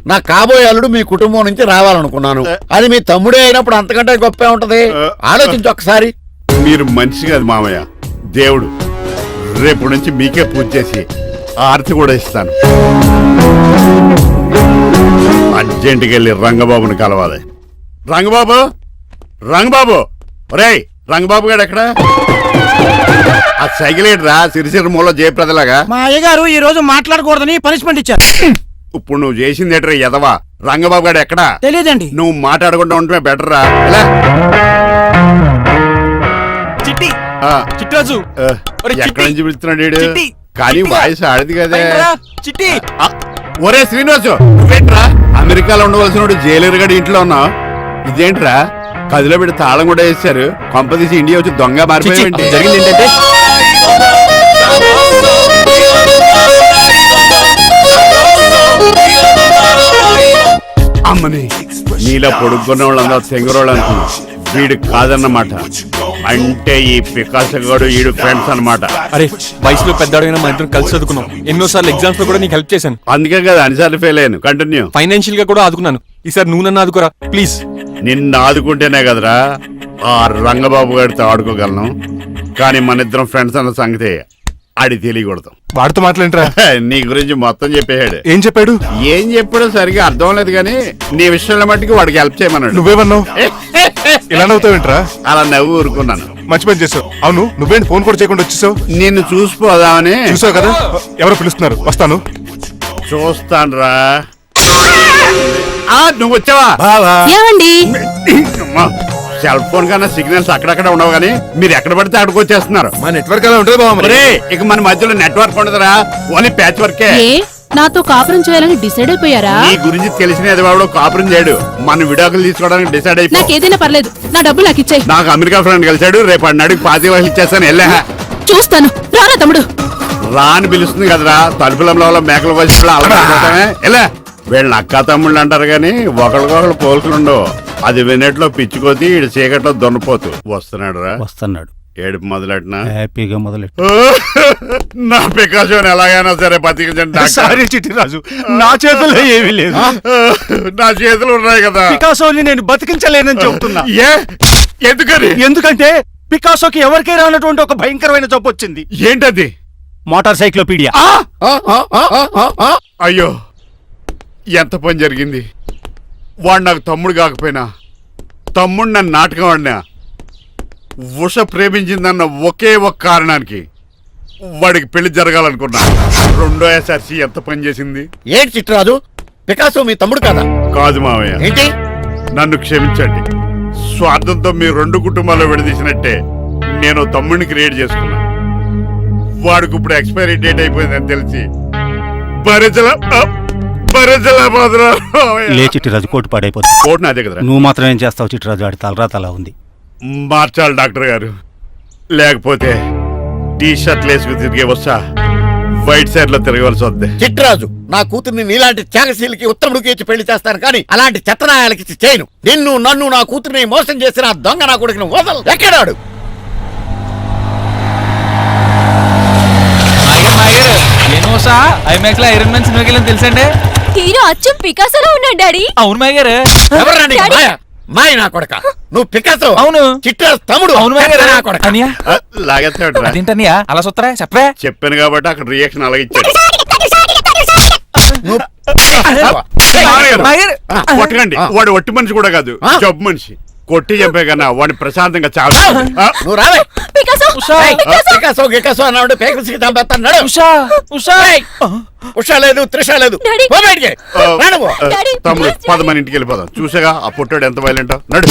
నా కాబోయే అల్లుడు మీ కుటుంబం నుంచి రావాలనుకున్నాను. అది మీ తమ్ముడే అయినప్పుడు అంతకంటే గొప్పే ఉంటది. ఆలోచించు ఒకసారి. మీరు మనిషి కాదు మామయ్య, దేవుడు. రేపు నుంచి మీకే పూజ చేసి ఆర్తి కూడా ఇస్తాను. అర్జెంటుకి వెళ్ళి రంగబాబుని కలవాలి. రంగబాబు, రంగబాబు, రేయ్ రంగబాబు గారు ఎక్కడ? ఆ సైకిల్ ఏంట్రా సిరిసిరి మూల జయప్రదలాగా? మా అయ్యగారు ఈ రోజు మాట్లాడకూడదని పనిష్మెంట్ ఇచ్చారు. ఇప్పుడు నువ్వు చేసింది ఏంట్రా ఎదవా? రంగబాబు గారు ఎక్కడా? తెలియదండి. నువ్వు మాట్లాడకుండా ఉంటే బెటర్ రా. చిట్టి, చిట్రాజు, ఎక్కడి నుంచి పిలుస్తున్నాడు వీడు? చిట్టి, కానీ వాయిస్ ఆడది కదా. చిట్టి, ఒరే శ్రీనివాసు, నువ్వేంట్రా అమెరికాలో ఉండవలసిన జైలర్ గడి ఇంట్లో ఉన్నావు? ఇదేంట్రా కదిలో పెట్టి తాళం కూడా వేశారు? కొంపదీసి ఇండియా వచ్చి దొంగ మారిపోయింది. జరిగింది ఏంటంటే అమ్మని నీలో పొడుక్కున్న వాళ్ళందరూ తెంగరోళ్ళు అనుకున్నా. వీడు కాదన్నమాట. అంటే ఈ పికాసో గాడు వీడు ఫ్రెండ్స్ అన్నమాట. అరే వయసులో పెద్దవాడైనా మా ఇద్దరం కలిసి చదువుకున్నాం. ఎన్నోసార్లు ఎగ్జామ్స్ లో కూడా నీకు హెల్ప్ చేశాను. అందుకే కదా అన్నిసార్లు ఫెయిల్ అయ్యాను. కంటిన్యూ. ఫైనాన్షియల్ గా కూడా ఆదుకున్నాను. ఈసారి నువ్వు నన్ను ఆదుకోరా ప్లీజ్. నిన్ను ఆదుకుంటేనే కదరా ఆ రంగబాబు గారితో ఆడుకోగలను. కానీ మన ఇద్దరం ఫ్రెండ్స్ అన్న సంగతి ఆడి తెలియకూడదు. వాడితో మాట్లాడరా? నీ గురించి మొత్తం చెప్పేశాడు. ఏం చెప్పాడు? ఏం చెప్పాడో సరిగా అర్థం లేదు కానీ నీ విషయంలో మట్టుకు వాడికి హెల్ప్ చేయమన్నాడు. నువ్వేమన్నావు? ఇలా నవ్వుతావేంట్రా? అలా నవ్వు ఊరుకున్నాను. మంచి పని చేసావు. అవును, నువ్వేంటి ఫోన్ కూడా చేయకుండా వచ్చేసావు? నిన్ను చూసిపోదామని. చూసావు కదా, ఎవరో పిలుస్తున్నారు, వస్తాను. చూస్తానురా. నువ్వు వచ్చావా? ఏమండి? సెల్ ఫోన్ కన్నా సిగ్నల్స్ అక్కడక్కడ ఉండవు కానీ మీరు ఎక్కడ పడితే అక్కడికి వచ్చేస్తున్నారు. మా నెట్వర్క్ అలా ఉంటుంది బాబు. ఒరే, ఇక మన మధ్యలో నెట్వర్క్ ఉండదురా, ఓన్లీ ప్యాచ్ వర్కే. నాతో కాపురం చేయాలని డిసైడ్ అయిపోయారా? నీ గురించి తెలిసిన ఎదవాడు కాపురం చేయడు. మన విడాకులు తీసుకోవడానికి డిసైడ్ అయిపో. నాకేదైనా పర్లేదు, నా డబ్బులు నాకు ఇచ్చాయి. నాకు అమెరికా ఫ్రెండ్ కలిశాడు, రేపు అడిగి 25 వేలు ఇచ్చేస్తాను. వెళ్ళా చూస్తాను, రారా తమ్ముడు. రాని పిలుస్తుంది కదరా, తలుపులంలో మేకల వయసులో అలవాటమే. ఎలా వీళ్ళని అక్క తమ్ముళ్ళు అంటారు కానీ ఒకరికొకరు పోల్చులుండవు. అది వినట్లో పిచ్చుకోతి, ఇటు చీకట్లో దొన్నపోతు. వస్తున్నాడు రా. వస్తున్నాడు. ఏడుపు మొదలెట్నా? హ్యాపీగా మొదలెట్టు. నా పికాసోని ఎలాగైనా సరే బతికించండి. సారీ చిట్టిరాజు, నా చేతుల్లో ఏమీ లేదు. నా చేతులు ఉన్నాయి కదా. పికాసోని నేను బతికించలేనని చెబుతున్నా. ఎందుకని? ఎందుకంటే పికాసోకి ఎవరికీ రానటువంటి ఒక భయంకరమైన జబ్బు వచ్చింది. ఏంటది? Motor cyclopaedia. అయ్యో, ఎంత పని జరిగింది. వాడు నాకు తమ్ముడు కాకపోయినా తమ్ముడు నన్ను నాటకం ఆడినా ఉష ప్రేమించిందన్న ఒకే ఒక కారణానికి వాడికి పెళ్లి జరగాలనుకున్నా. రెండో ఎస్ఆర్సి ఎంత పని చేసింది. ఏంటి చిట్రాజు, పికాసో మీ తమ్ముడు కదా? కాదు మావయ్య, ఏంటి? నన్ను క్షమించండి. స్వార్థంతో మీ రెండు కుటుంబాల్లో విడదీసినట్టే నేను తమ్ముడిని క్రియేట్ చేసుకున్నా. వాడికి ఇప్పుడు ఎక్స్పైరీ డేట్ అయిపోయిందని తెలిసి లే చిట్టిరాజు, కోటు పాడైపోతుంది. కోట్ నాదే కదరా. నువ్వు మాత్రం ఏం చేస్తావు చిట్టిరాజు? ఆడి తలరా తలా ఉంది. మార్చాలి డాక్టర్ గారు, లేకపోతే టీ షర్ట్లు వేసుకు తిరిగే వస్తా వైట్ సైడ్ లో తిరగవలసి వద్దే. చిట్రాజు, నా కూతుర్ని నీలాంటి త్యాగశీలకి ఉత్తముడికి ఇచ్చి పెళ్లి చేస్తాను కానీ అలాంటి చెత్తనాయాలకి ఇచ్చి చేయను. నిన్ను నన్ను నా కూతుర్ని మోసం చేసిన ఆ దొంగ నా కొడుకుని వదలు. ఎక్కడాడు? ఐమాక్స్ లో ఐరన్ మ్యాన్ సినిమాకి వెళ్ళని తెలుసండి. హీరో అచ్చం పికాసోలో ఉన్నాడు డాడీ. అవును మాయ గారు. ఎవరా నీకు మాయ? మాయ నా కొడక. నువ్వు పికాసో. అవును. చిట్రాజు తమ్ముడు. అవును మాయ గారు. నా కొడక. అనియా లాగేస్తాడు. అదేంటనియా అలా చూస్తారా? చెప్పే. చెప్పాను కాబట్టి అక్కడ రియాక్షన్ అలాగే ఇచ్చాడు. నువ్వు కొట్టకండి, వాడు ఒట్టి మనిషి కూడా కాదు, జబ్బు మనిషి. కొట్టి చెప్పే కన్నా వాడిని ప్రశాంతంగా చాలు. నువ్వు రావే. పికాసో పికాసో గికాసో అన్నాడు. పేకల్స్కి చంపేస్తాడు. ఉషా లేదు, త్రిష లేదు. డాడీ. పో బయటికి. రా నువ్వు. డాడీ, తమ్ముడు పద, మన ఇంటికి వెళ్ళిపోదాం. చూసాగా ఆ పుట్టాడు ఎంత వైలెంట్. నడు.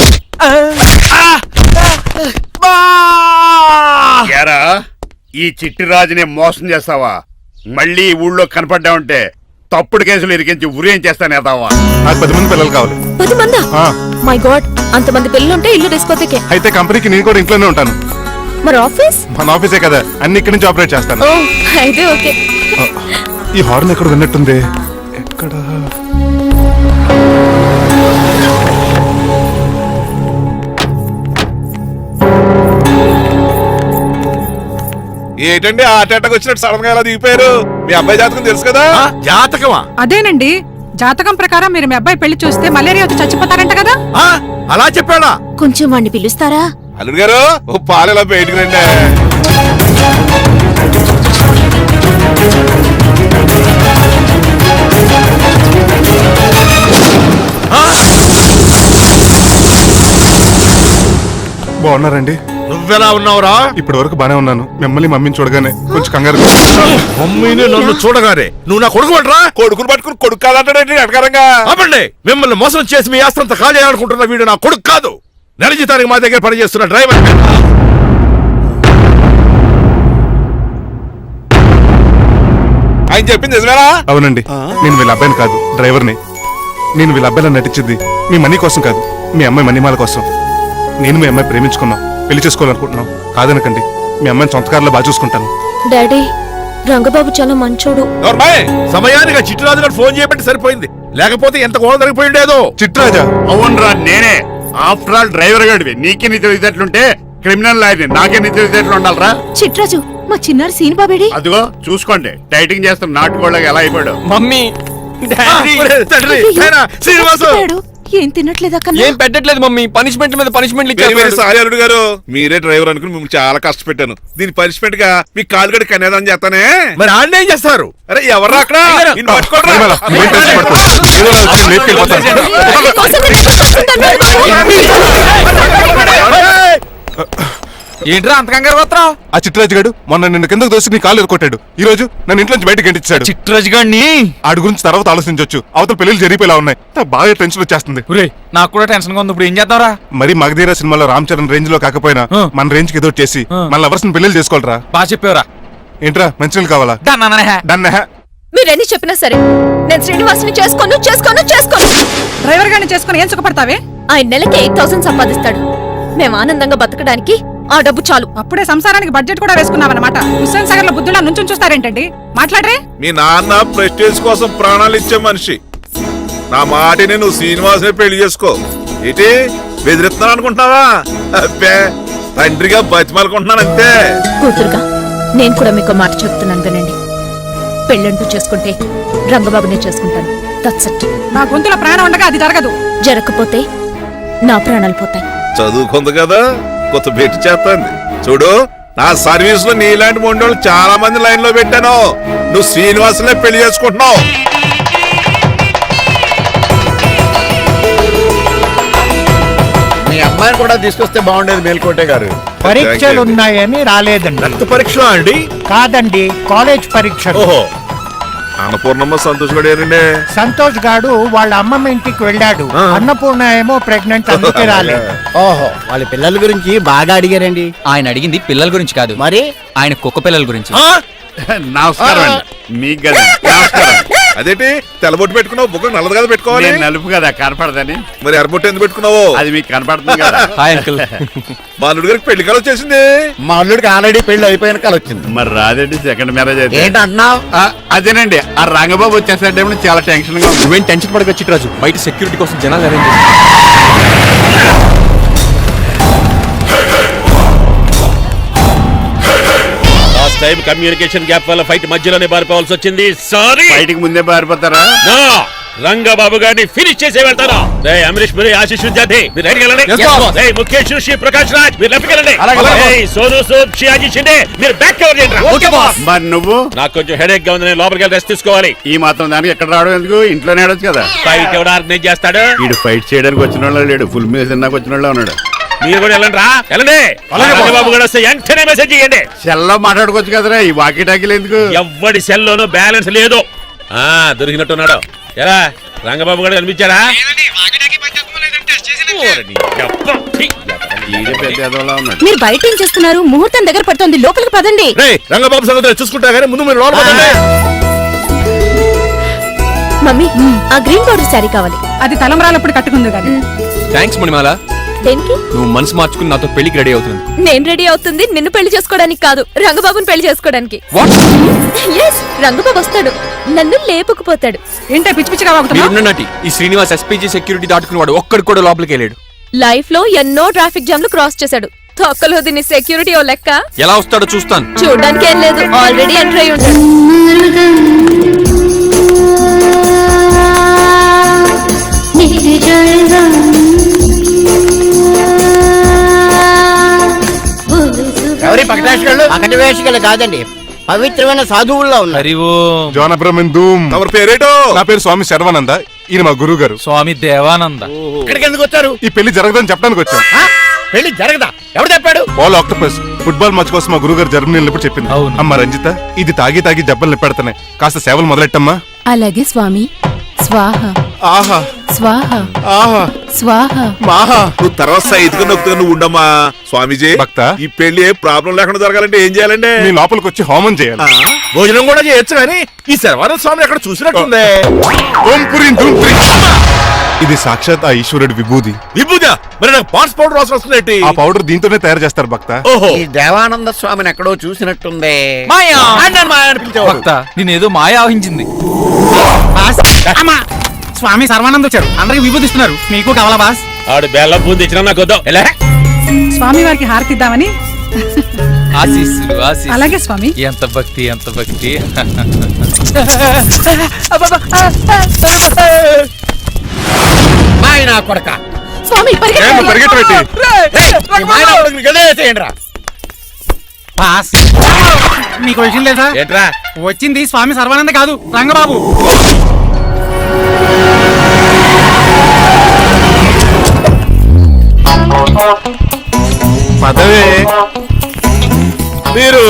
ఏరా, ఈ చిట్టిరాజుని మోసం చేస్తావా? మళ్ళీ ఈ ఊళ్ళో కనపడ్డావంటే తప్పుడు కేసులు ఇరికించి ఉరేం చేస్తాను ఎదావా. నాకు 10 మంది పిల్లలు కావాలి. 10 మందా? ఆ, మై గాడ్, అంతమంది పిల్లలుంటే ఇల్లు డిస్కోతేకే. అయితే కంపెనీకి నేను కూడా ఇంట్లోనే ఉంటాను. మరి ఆఫీస్? మన ఆఫీసే కదా, అన్ని ఇక్కడి నుంచి ఆపరేట్ చేస్తాను. ఓ, అయితే ఓకే. ఈ హార్న్ ఎక్కడ విన్నట్టుంది. ఎక్కడ? ఏంటండి ఆ అటాక్ వచ్చినట్టు సడన్ గా ఎలా దిగిపోయారు? మీ అబ్బాయి జాతకం తెలుసు కదా. జాతకమా? అదేనండి, జాతకం ప్రకారం మీరు మీ అబ్బాయి పెళ్లి చూస్తే మలేరియా వచ్చి చచ్చిపోతారంట కదా. అలా చెప్పాడా? కొంచెం వాడిని పిలుస్తారా? అల్లుడు గారు, ఓ పాలు ఎలా బయటకు రండి. బాగున్నారండి? నువ్వెలా ఉన్నావురా? ఇప్పటి వరకు బానే ఉన్నాను. మిమ్మల్ని మమ్మీని చూడగానే కొంచెం కంగారు. మమ్మీని నన్ను చూడగానే నువ్వు నా కొడుకు అంటరా? కొడుకుని పట్టుకుని కొడుకు కాదంటాడండి అడగారంగా. అవ్వండి, మిమ్మల్ని మోసం చేసి మీ ఆస్తంతా కాల్ చేయాలనుకుంటున్న వీడు నా కొడుకు కాదు. నెల జీతానికి మా దగ్గర పనిచేస్తున్న డ్రైవర్. ఆయన చెప్పింది నిజమేనా? అవునండి, నేను వీళ్ళ అబ్బాయిని కాదు, డ్రైవర్ని. నేను వీళ్ళ అబ్బాయిలా నటించింది మీ మనీ కోసం కాదు, మీ అమ్మాయి మణిమాల కోసం. నేను మీ అమ్మాయి ప్రేమించుకున్నాం, పెళ్లి చేసుకోవాలనుకుంటున్నాం. కాదనకండి, మీ అమ్మాయిని సొంత కారులో బాగా చూసుకుంటాను. డాడీ, రంగబాబు చాలా మంచోడు. సమయానికి చిట్టురాజు గారు ఫోన్ చేయబట్టి సరిపోయింది, లేకపోతే ఎంత గోడ జరిగిపోయిండేదో. చిట్రాజా? అవునరా, నేనే. ఆఫ్టర్ ఆల్ డ్రైవర్ గాడివి నీకే నీ తెలివితేటలుంటే క్రిమినల్ లాయర్ని నాకే నీ తెలివితేటలు ఉండాలరా. చిట్రాజు మా చిన్నారి సీన్ బాబేడి అదిగో చూసుకోండి డైటింగ్ చేస్తున్న నాటుకోళ్ళగా ఎలా అయిపోయాడు. మమ్మీ డాడీ తండ్రి నాయనా, శ్రీనివాసు ఏం తినట్లేదా ఏం పెట్టట్లేదు మమ్మీ, పనిష్మెంట్ మీద పనిష్మెంట్ వెరీ వెరీ సారీ అల్లుడు గారు, మీరే డ్రైవర్ అనుకుని మిమ్మల్ని చాలా కష్టపెట్టాను. దీని పనిష్మెంట్ గా మీ కాలు గడి కన్యాదానం చేస్తానే. మరి ఆడిన ఏం చేస్తారు? అరే ఎవర్రా అక్కడ? నిన్ను పట్టుకోండిరా. పరిమళ, నువ్వేం టెన్షన్ పడకు. ఏదో ఒకటి వచ్చి లేపుకెళ్ళిపోతాను. ఏంట్రా అంత కంగారు పోతున్నావు? ఆ చిట్రాజు గారు మొన్న నిన్ను కిందకు దోసి నీ కాలు ఎరుకొట్టాడు. ఈ రోజు నన్ను ఇంట్లో నుంచి బయటకు గంటించాడు. చిట్రాజు గారిని ఆడి గురించి తర్వాత ఆలోచించవచ్చు. అవతల పెళ్లిలు జరిగిపోయేలా ఉన్నాయి. నాకు బాగా టెన్షన్ వచ్చేస్తుంది. ఒరేయ్, నాకు కూడా టెన్షన్ గా ఉంది. ఇప్పుడు ఏం చేద్దాంరా? మరి మగధీర సినిమాలో రామ్ చరణ్ రేంజ్ లో కాకపోయినా మన రేంజ్ కి ఏదో చేసి మన లవర్స్ పెళ్లిలు చేసుకోవాలరా. బాగా చెప్పేవరా. ఏంట్రా మంచినీళ్ళు కావాలా? డన్. మీరెన్ని చెప్పినా సరే నేను శ్రీనివాసుని చేసుకోను. డ్రైవర్ గారిని చేసుకుని ఏం సుఖపడతావే? ఆయన నెలకి 8,000 సంపాదిస్తాడు. మేము ఆనందంగా బతకడానికి ఆ డబ్బు చాలు. అప్పుడే సంసారానికి బడ్జెట్ కూడా వేసుకున్నావన్నమాట. హుస్సేన్ సాగర్ లో బుద్ధులా నుంచుని చూస్తారేంటండి? మాట్లాడరే. మీ నాన్న ప్రెస్టేజ్ కోసం ప్రాణాలు ఇచ్చే మనిషి. నా మాటిని నువ్వు శ్రీనివాసుని పెళ్లి చేసుకో. ఏంటి బెదిరిస్తున్నాను అనుకుంటున్నావా? అబ్బే తండ్రిగా బతిమాలకుంటున్నాను అంతే. కూతురుగా నేను కూడా మీకు మాట చెప్తున్నాను వినండి. పెళ్ళంటూ చేసుకుంటే రంగబాబునే చేసుకుంటాను. That's it. నా గొంతులో ప్రాణం ఉండగా అది జరగదు. జరగకపోతే నా ప్రాణాలు పోతాయి. చదువుకుంది కదా, కొత్త భేటీ చేస్తాంది. చూడు, నా సర్వీస్ లో నీలాంటి మొండోళ్ళు చాలా మంది లైన్ లో పెట్టాను. నువ్వు శ్రీనివాసులే పెళ్లి చేసుకుంటున్నావు. మీ అమ్మాయిని కూడా తీసుకొస్తే బాగుండేది మేల్కోటే గారు. పరీక్షలు ఉన్నాయని రాలేదండి. రక్త పరీక్ష అండి? కాదండి, కాలేజ్ పరీక్ష. ఓహో, అన్నపూర్ణమ్మ సంతోష్ గడేనండి. సంతోష్ గాడు వాళ్ళ అమ్మమ్మ ఇంటికి వెళ్ళాడు. అన్నపూర్ణ ఏమో ప్రెగ్నెంట్, అందుకే రాలేదు. ఓహో, వాళ్ళ పిల్లల గురించి బాగా అడిగారండి. ఆయన అడిగింది పిల్లల గురించి కాదు, మరి ఆయన కుక్క పిల్లల గురించి. నమస్కారం అండి. మీకు కదా నమస్కారం. అదేంటి తెల్లబొట్టు పెట్టుకున్నావు? బుగ్గ నల్లది కదా పెట్టుకోవాలి. నేను నలుపు కదా కనపడదని. మరి ఎర్రబొట్టు ఎందుకు పెట్టుకున్నావు? అది మీకు కనపడుతుంది కదా. Hi uncle. మా అల్లుడు గారికి పెళ్లి కాలం వచ్చేసింది. మా అల్లుడికి ఆల్రెడీ పెళ్లి అయిపోయిన కాలం వచ్చింది. మరి రాదండి సెకండ్ మ్యారేజ్ అయితే. ఏంటంటున్నావు? అదేనండి, ఆ రంగబాబు వచ్చేసరికి చాలా టెన్షన్ గా ఉంది. నువ్వేం టెన్షన్ పడక చిట్రాజు, బయట సెక్యూరిటీ కోసం జనాలు arrange last time communication gap వల్ల ఫైట్ మధ్యలోనే పారిపోవాల్సి వచ్చింది. సారీ. బయటికి ముందే పారిపోతారా? నా రంగబాబు గారిని ఫినిష్ చేసే వెళ్తారా? రేయ్ అమరీష్ మీరు ఆశీష్ విద్యార్థి మీరు రైట్కి వెళ్ళండి. రేయ్ ముఖేష్ ఋషి ప్రకాష్ రాజ్ మీరు లెఫ్ట్కి వెళ్ళండి. రేయ్ సోను సూద్ షియాజీ షిండే మీరు బ్యాక్ కవర్ చేయండి. Okay boss. మరి నువ్వు? నాకు కొంచెం హెడేక్ గా ఉంది, నేను లోపలికి వెళ్ళి రెస్ట్ తీసుకోవాలి. ఈ మాత్రం దానికి ఎక్కడ రావడం ఎందుకు? ఇంట్లోనే ఆడొచ్చు కదా. ఫైట్ ఎవరు ఆర్గనైజ్ చేస్తాడు? వీడు ఫైట్ చేయడానికి వచ్చిన వాళ్ళు లేడు, ఫుల్ మీద తిన్నాక వచ్చిన వాళ్ళు ఉన్నాడు. మీరు కూడా వెళ్ళండి రా, వెళ్ళండి. రంగబాబు గారు వస్తే వెంటనే మెసేజ్ చేయండి. సెల్లో మాట్లాడుకోవచ్చు కదరా, ఈ వాకీ టాకీలు ఎందుకు? ఎవ్వడి సెల్లోనూ బ్యాలెన్స్ లేదు. దొరికినట్టున్నాడు. ఎలా రంగబాబు గారు కనిపించారా? ఈడే పెద్ద ఎదవలా ఉన్నాడు. మీరు బయట ఏం చేస్తున్నారు? ముహూర్తం దగ్గర పడుతుంది, లోపలికి పదండి. రేయ్ రంగబాబు సంగతి చూసుకుంటా కానీ ముందు మీరు లోపల పదండి. మమ్మీ ఆ గ్రీన్ బార్డర్ శారీ కావాలి. అది తలంబ్రాలప్పుడు కట్టుకుంది కానీ. థ్యాంక్స్ మణిమాల. దేనికి? నువ్వు మనసు మార్చుకుని నాతో పెళ్లికి రెడీ అవుతుంది. నేను రెడీ అవుతుంది నిన్ను పెళ్లి చేసుకోవడానికి కాదు, రంగబాబుని పెళ్లి చేసుకోవడానికి. ఎస్, రంగబాబు వస్తాడు, నన్ను లేపుకుపోతాడు. ఏంటే పిచ్చి పిచ్చిగా వాగుతున్నావు? మీరున్నటి ఈ శ్రీనివాస్ ఎస్పీజీ సెక్యూరిటీ దాటుకుని వాడు ఒక్కడు కూడా లోపలికి వెళ్ళాడు. లైఫ్ లో ఎన్నో ట్రాఫిక్ జామ్లు క్రాస్ చేశాడు. తొక్కలో దీన్ని సెక్యూరిటీ ఓ లెక్క. ఎలా వస్తాడో చూస్తాను. చూడడానికి ఏం లేదు, ఆల్రెడీ ఎంటర్ అయి ఉంటాడు. ఎవరి పకటి వేషగాళ్ళు కాదండి, పవిత్రమైన సాధువుల్లో ఉన్నారు. హరి ఓం. జోన బ్రహ్మం. తమరి పేరేటో? నా పేరు స్వామి శర్వానంద. ఈయన మా గురువు గారు స్వామి దేవానంద. ఇక్కడికి ఎందుకు వచ్చారు? ఈ పెళ్లి జరగదని చెప్పడానికి వచ్చాం. పెళ్లి జరగదా? ఎవరు చెప్పాడు? పాల్ ఆక్టోపస్ ఫుట్బాల్ మ్యాచ్ కోసం మా గురువు గారు జర్మనీ వెళ్ళినప్పుడు చెప్పింది. అవును. అమ్మ రంజిత, ఇది తాగి తాగి దెబ్బలు నిప్పెడుతున్నాయి, కాస్త సేవలు మొదలెట్టమ్మా. అలాగే స్వామి. స్వాహ ఆహా స్వాహ ఆహా స్వాహ. మాహా. నువ్వు తర్వాత సైతుగా నొక్కుతుగా నువ్వు ఉండమ్మా. స్వామీజీ భక్త, ఈ పెళ్లి ఏ ప్రాబ్లం లేకుండా జరగాలంటే ఏం చేయాలండి? మీ లోపలికి వచ్చి హోమం చేయాలి. భోజనం కూడా చేయొచ్చు కానీ ఈ శర్వానంద స్వామి ఎక్కడ చూసినట్టుంది. ఓం పురీం ధూం పురీం. ఇది సాక్షాత్ ఆ ఈశ్వరుడి విభూది. విభూదా? మరి నాకు పాన్స్ పౌడర్ అవసరం వస్తుంది. ఆ పౌడర్ దీంతోనే తయారు చేస్తారు భక్త. ఓహో, ఈ దేవానంద స్వామిని ఎక్కడో చూసినట్టుంది. మాయా. మాయా అని పిలిచేవాడు. భక్త నేనేదో మాయ ఆవహించింది. స్వామి సర్వానంద్ వచ్చారు, అందరికి విభూతిస్తున్నారు. మీకు కావాలా బాస్? ఆడు బెల్లం బూంది ఇచ్చినా నాకు వద్దాం ఎలా స్వామి వారికి హారతి ఇద్దామని. ఆశీస్సులు ఆశీస్సులు. అలాగే స్వామి. ఎంత భక్తి ఎంత భక్తి. మాయనా కొడక స్వామి పరిగెట్టబెట్టి బాస్ మీకు విషయం తెలుసా? ఏంట్రా వచ్చింది స్వామి సర్వానంద కాదు, రంగబాబు. పదవే మీరు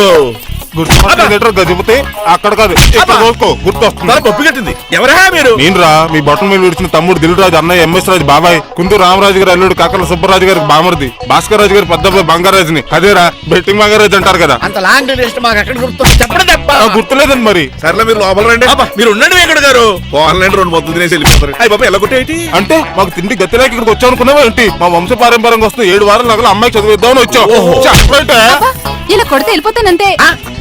గజపతి అక్కడ కాదు ఇక్కడ చూసుకో, గుర్తొస్తుంది. పప్పు కట్టింది ఎవరా మీరు? నేను రా మీ బొట్టల మీద విడిచిన తమ్ముడు దిల్రాజు, అన్నయ్య ఎంఎస్ రాజు బాబాయ్, కుందూరు రామరాజు గారి అల్లుడు కాకల సుబ్బరాజు గారికి బామర్ది, భాస్కర్ రాజు గారి పెద్దబ్బాయి బంగారాజుని. అదేరా బెట్టింగ్ బంగారాజు అంటారు కదా. అంత లాంగ్ లిస్ట్ మాకు ఎక్కడ గుర్తుంది చెప్పడం తప్ప. గుర్తులేదండి మరి. సర్లే మీరు లోపల రండి. మీరు ఉండండి వెంకట గారు. ఆన్లైన్ 2 మొద్దు తినేసి వెళ్ళిపోతారు. అయ్యి బాబా ఎలా కొట్టేటి అంటే మాకు తిండి గతిలేక ఇక్కడికి వచ్చాం అనుకున్నావా ఏంటి? మా వంశ పారంపర్యంగా వస్తే 7 వారాల నగలు అమ్మాయికి చదివిద్దామని వచ్చాం. చెప్పంటే ఇలా కొడితే వెళ్ళిపోతానంతే.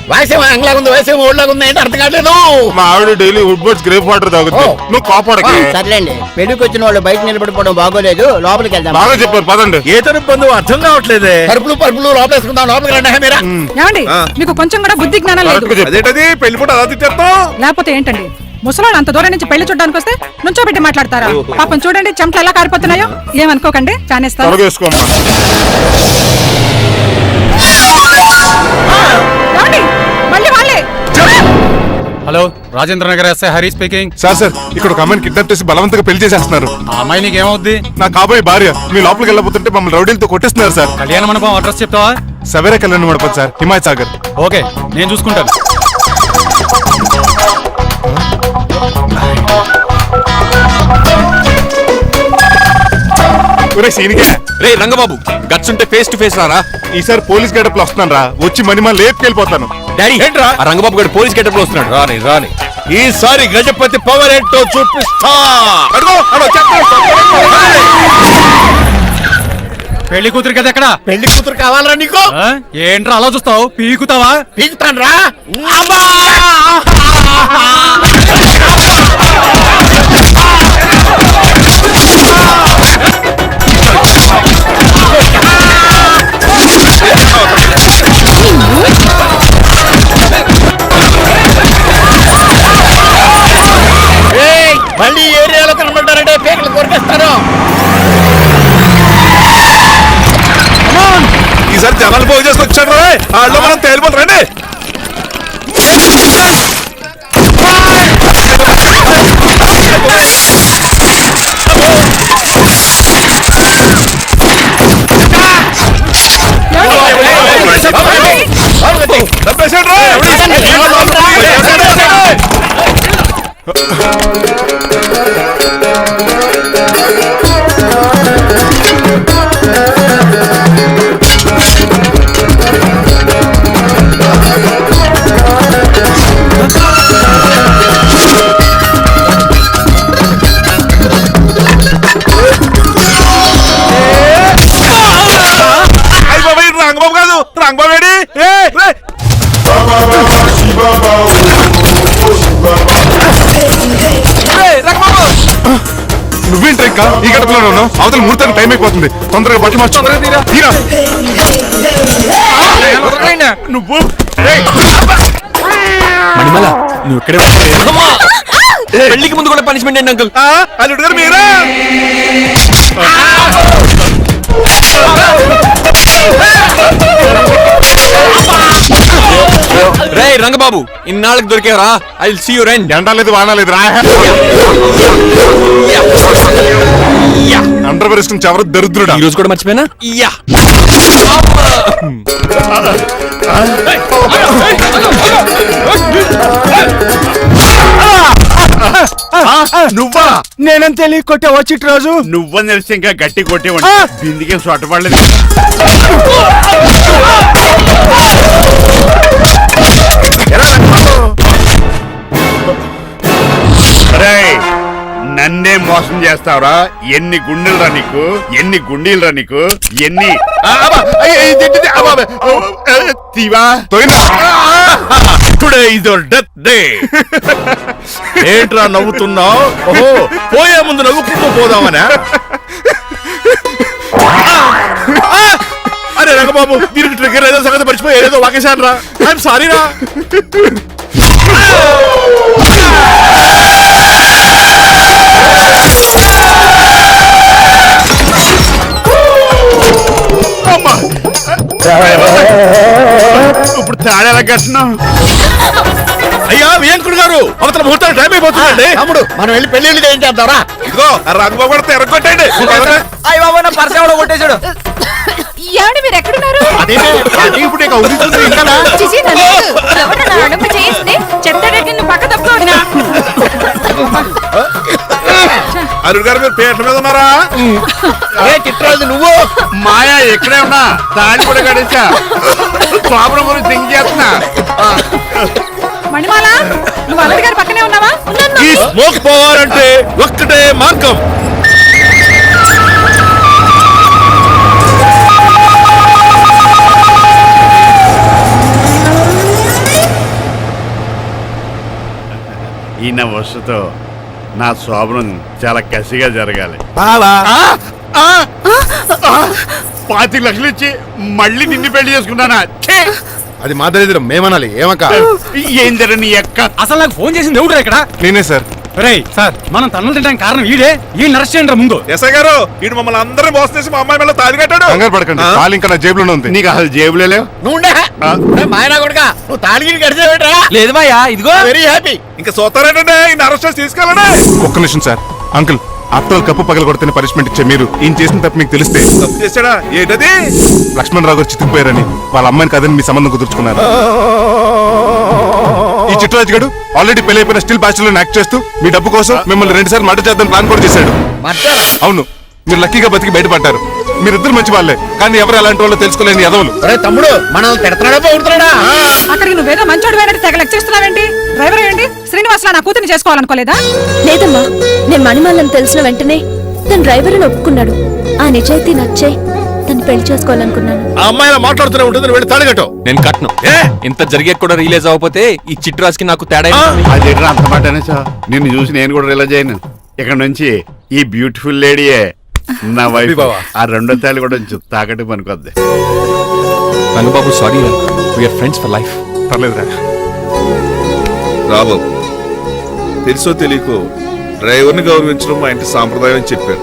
వయసేమో అంగలాగా ఉంది, వయసేమో ఓళ్ళగా ఉంది ఏంటి అర్థం కావట్లేదు. మా ఆవిడ daily Woodward's gripe water తాగుతుంది. నువ్వు కాపాడకి. సర్లేండి, పెళ్లికి వచ్చిన వాళ్ళు బయట నిలబడిపోవడం బాగోలేదు, లోపలికి వెళ్దాం. బాగా చెప్పారు పదండి. ఏ తరపు బంధువు అర్థం కావట్లేదే. పరుపులు పరుపులు లోపలేసుకుందాం, లోపలికి రండి. మీరా ఏమండి మీకు కొంచెం కూడా బుద్ధి జ్ఞానం లేదు. కరెక్ట్గా చెప్పు. అదేంటది పెళ్లి పూట అలా తిట్టేస్తాం? లేకపోతే ఏంటండి ముసలాడు అంత దూరం నుంచి పెళ్లి చూడడానికి వస్తే నుంచోబెట్టి మాట్లాడతారా? పాపం చూడండి చెమటలు ఎలా కారిపోతున్నాయో. ఏమనుకోకండి, చానేస్తాను. తొలగేసుకోమ్మా. ఏమండి? మళ్ళీ వాళ్ళే. Hello, Rajendra Nagar SI Hari speaking. Sir ఇక్కడ ఒక అమ్మాయిని కిడ్నాప్ చేసి బలవంతంగా పెళ్లి చేసేస్తున్నారు. ఆ అమ్మాయి నీకేమవుద్ది? నా కాబోయే భార్య. మీ లోపలికి వెళ్ళబోతుంటే మమ్మల్ని రౌడీలతో కొట్టేస్తున్నారు సార్. కళ్యాణ మండపం అడ్రస్ చెప్తావా? సవేరా కళ్యాణ మండపం సార్, హిమాయత్ సాగర్. ఓకే, నేను చూసుకుంటాను. రే రంగబాబు, గట్స్ ఉంటే ఫేస్ టు ఫేస్ రారా. ఈసారి పోలీస్ గెటప్ లో వస్తున్నాను రా. వచ్చి మనిమా లేపుకెళ్ళిపోతాను. డాడీ ఏంట్రా ఆ రంగబాబు గారు పోలీస్ గెటప్ లో వస్తున్నాడు. రాని రాని ఈసారి గజపతి పవర్ ఏంటో చూపిస్తా. అడుగు పెళ్లి కూతురు కదా ఎక్కడ? పెళ్లి కూతురు కావాలరా నీకు? ఏంట్రా అలా చూస్తావు? పీకుతావా? పీకుతాను రా. మళ్ళీ ఏరియాలో కనబడ్డారంటే పేకలు కొరికేస్తారు. ఈసారి జనాలు పోగు చేసి వచ్చాడు రా. వాళ్ళు మనం తేలిపోతారు రండి. చంపేశాడు రా. రంగబాబు కాదు, రంగబాబు ఏడి? నువ్వేంటి ఇంకా ఈ గడపలో ఉన్నావు? అవతల ముహూర్తానికి టైం అయిపోతుంది. తొందరగా బట్టి మార్చు. తీరా. నువ్వు మణిమల నువ్వు ఇక్కడే పెళ్లికి ముందు కూడా పనిష్మెంట్ ఏంటి అంకుల్? అల్లుడు గారు మీరా? రే రంగబాబు, ఇన్నాళ్ళకి దొరికేవరా. I will see you rain. ఎండాలేదు వానాలేదు రా. అండర్ వేసుకుని చెవరు దరిద్రుడా. ఈ రోజు కూడా మర్చిపోయినా. యా నువ్వా? నేనంత తెలియ కొట్టే వచ్చి రోజు నువ్వని తెలిసి ఇంకా గట్టి కొట్టేవాడి. బిందికే సొట్టపడలేదు. నన్నే మోసం చేస్తావురా? ఎన్ని గుండెలరా నీకు, ఎన్ని గుండీలరా నీకు, ఎన్ని తీవా today is your death day. ఏంట్రా నవ్వుతున్నావు? ఓహో, పోయే ముందు నవ్వుకుంటూ పోదామనా? అరే రంగబాబు, దీనికి ట్రిగ్గర్ ఏదో సంగతి మర్చిపోయి ఏదో వాకేశాను రా. ఐఎమ్ సారీ రా. ఇప్పుడు తేడా కట్టినాం. అయ్యా వియంకుడు గారు, అవతల ముహూర్తాలు టైం అయిపోతుందండి. తమ్ముడు మనం వెళ్ళి పెళ్లి చేయించేద్దారా? ఇదిగో రంగబాబు కూడా తెరగొట్టండి. అయ్య బాబా నా పర్స్ ఎవడో కొట్టేశాడు. ఏమండి మీరు ఎక్కడున్నారు? ఇప్పుడు ఇక ఉదిస్తుంది ఇంకా. చిచి, నన్ను ఎవరన్నా అడుగు చేయిస్తే చెప్తాడంటే నువ్వు పక్క తప్పుకోవద్దునా? అరుణ్ గారు మీరు పేట మీద ఉన్నారా? చిట్రాజు నువ్వు మాయా ఎక్కడే ఉన్నా దాన్ని కూడా గడిచా ప్రాబ్లం గురించి థింక్ చేస్తున్నా. మణిమాల, నువ్వు అల్లుడి గారి పక్కనే ఉన్నావా? ఈ స్మోక్ పోవాలంటే ఒక్కటే మార్గం. ఈయన వస్తుతో నా శోభనం చాలా కసిగా జరగాలి. బావా 25 లక్షలు ఇచ్చి మళ్ళీ నిన్ను పెళ్లి చేసుకున్నానా? ఛే! అది మా దరిద్రం, మేమనాలి. ఏమక్క? ఏం జరగ నీ అక్క? అసలు నాకు ఫోన్ చేసింది ఎవడు ఇక్కడ? నేనే సార్. రేయ్ సార్, మనం తన్నులు తినడానికి కారణం ఈడే. ఈ అరెస్ట్ చేయండి ముందు. ఎస్ఐ గారు, వీడు మమ్మల్ని అందరూ మోసం చేసి మా అమ్మాయి మీద తాళి కట్టాడు. కంగారు పడకండి, తాళి ఇంకా నా జేబులోనే ఉంది. నీకు అసలు జేబులే లేవు. నువ్వు మాయనా కొడుకా, నువ్వు తాలిగిరి గడిచేవేట్రా? లేదు మాయా, ఇదిగో. Very happy. ఇంకా చూస్తారేంటంటే ఈయన అరెస్ట్ చేసి తీసుకెళ్ళండి. ఒక్క నిమిషం సార్. అంకుల్, ఆఫ్టర్ కప్పు పగల కొడితేనే పనిష్మెంట్ ఇచ్చే మీరు ఈయన చేసిన తప్పు మీకు తెలిస్తే తప్పు చేశాడా? ఏంటది? లక్ష్మణరావు గారు చితికిపోయారని వాళ్ళ అమ్మాయిని కాదని మీ సంబంధం కుదుర్చుకున్నారు. ఈ చిట్రాజు గడు ఆల్రెడీ పెళ్లి స్టిల్ బ్యాచులర్ యాక్ట్ చేస్తూ మీ డబ్బు కోసం మిమ్మల్ని 2 సార్లు మర్డర్ చేద్దాం ప్లాన్ కూడా చేశాడు. అవును, మీరు లక్కీగా బతికి బయటపడ్డారు. మీరిద్దరు మంచి వాళ్ళే, కానీ ఎవరు ఎలాంటి వాళ్ళు తెలుసుకోలేని ఎదవలు. అరే తమ్ముడు, మనల్ని తిడతాడా పోతున్నాడా? అక్కడికి నువ్వేదో మంచోడు వేడని తెగ లెక్చేస్తున్నావేంటి? డ్రైవర్ ఏంటి? శ్రీనివాసలా నా కూతుర్ని చేసుకోవాలనుకోలేదా? లేదమ్మా, నేను మణిమాలని తెలిసిన వెంటనే తన డ్రైవర్ అని ఒప్పుకున్నాడు. ఆ నిజాయితీ నచ్చే తను పెళ్లి చేసుకోవాలనుకున్నాను. ఆ అమ్మాయి మాట్లాడుతూనే ఉంటుంది, వెళ్ళి తాళి కట్టు. నేను కట్ను. ఇంత జరిగే కూడా రియలైజ్ అవ్వకపోతే ఈ చిట్రాజ్కి నాకు తేడా అది అంత మాట అనేసా? నిన్ను చూసి నేను కూడా రిలైజ్ అయ్యాను. ఇక్కడ నుంచి ఈ బ్యూటిఫుల్ లేడీయే నా వైఫ్. ఆ రెండో తాళి కూడా తాకట్టు పనికొద్ది. Rangababu sorry, we are friends for life. పర్లేదురా. రాబాబు, తెలుసో తెలియకో డ్రైవర్ని గౌరవించడం మా ఇంటి సాంప్రదాయం అని చెప్పారు.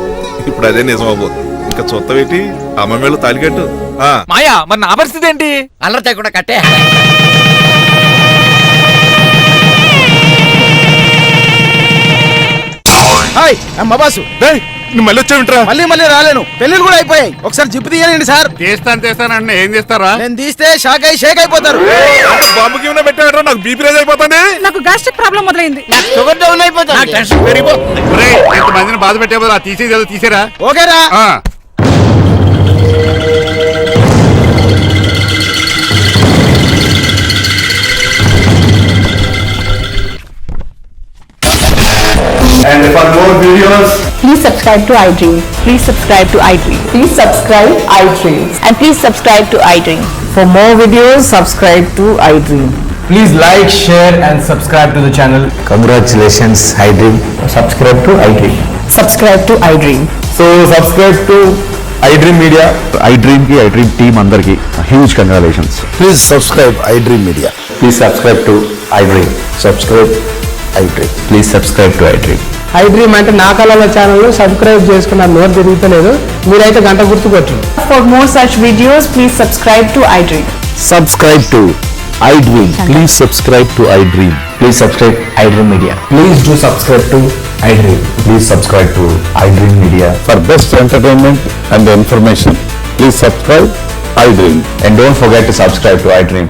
ఇప్పుడు అదే నిజం అవ్వబోతుంది. ఇంకా చూస్తావేటి? అమ్మ మేళ తాలికట్టు. మాయా, మరి నా పరిస్థితి ఏంటి? అల్లరితే కూడా కట్టే. హాయ్, అమ్మ బాసు. నువ్వు మళ్ళీ వచ్చావింట్రా? మళ్ళీ రాలేను. పెళ్లిళ్ళు కూడా అయిపోయాయి. ఒకసారి జిప్పు తీయండి సార్. తీస్తానంటే ఏం చేస్తారా? నేను తీస్తే షేక్ అయిపోతారు. బాబుకి ఏమైనా పెట్టారా? నాకు బీపీ రేజ్ అయిపోతుంది. నాకు గ్యాస్ట్రిక్ ప్రాబ్లం మొదలైంది. షుగర్ డౌన్ అయిపోతుంది. టెన్షన్ పెరిగిపోతుంది. ఇంతమందిని బాధ పెట్టే బదులు తీసేది తీసేరా. ఓకేరా? And for more videos, Please subscribe to iDream. Please subscribe to iDream. Please subscribe iDream. And please subscribe to iDream. For more videos, subscribe to iDream. Please like, share and subscribe to the channel. Congratulations, iDream. Subscribe to iDream. Subscribe to iDream. So subscribe to iDream Media. iDream ki iDream team andarki huge congratulations. Please subscribe iDream Media. Please subscribe to iDream. Subscribe iDream. Please subscribe to iDream. iDream అంటే నా కళల channel subscribe చేసుకున్న నోరు తిరుగుతలేదు. మీరైతే గంట గుర్తుకొచ్చు. For more such videos, please subscribe to iDream. Subscribe to iDream. Please subscribe to iDream. Please subscribe iDream Media. Please do subscribe to iDream. Please subscribe to iDream Media. For best entertainment and information, please subscribe iDream. And don't forget to subscribe to iDream.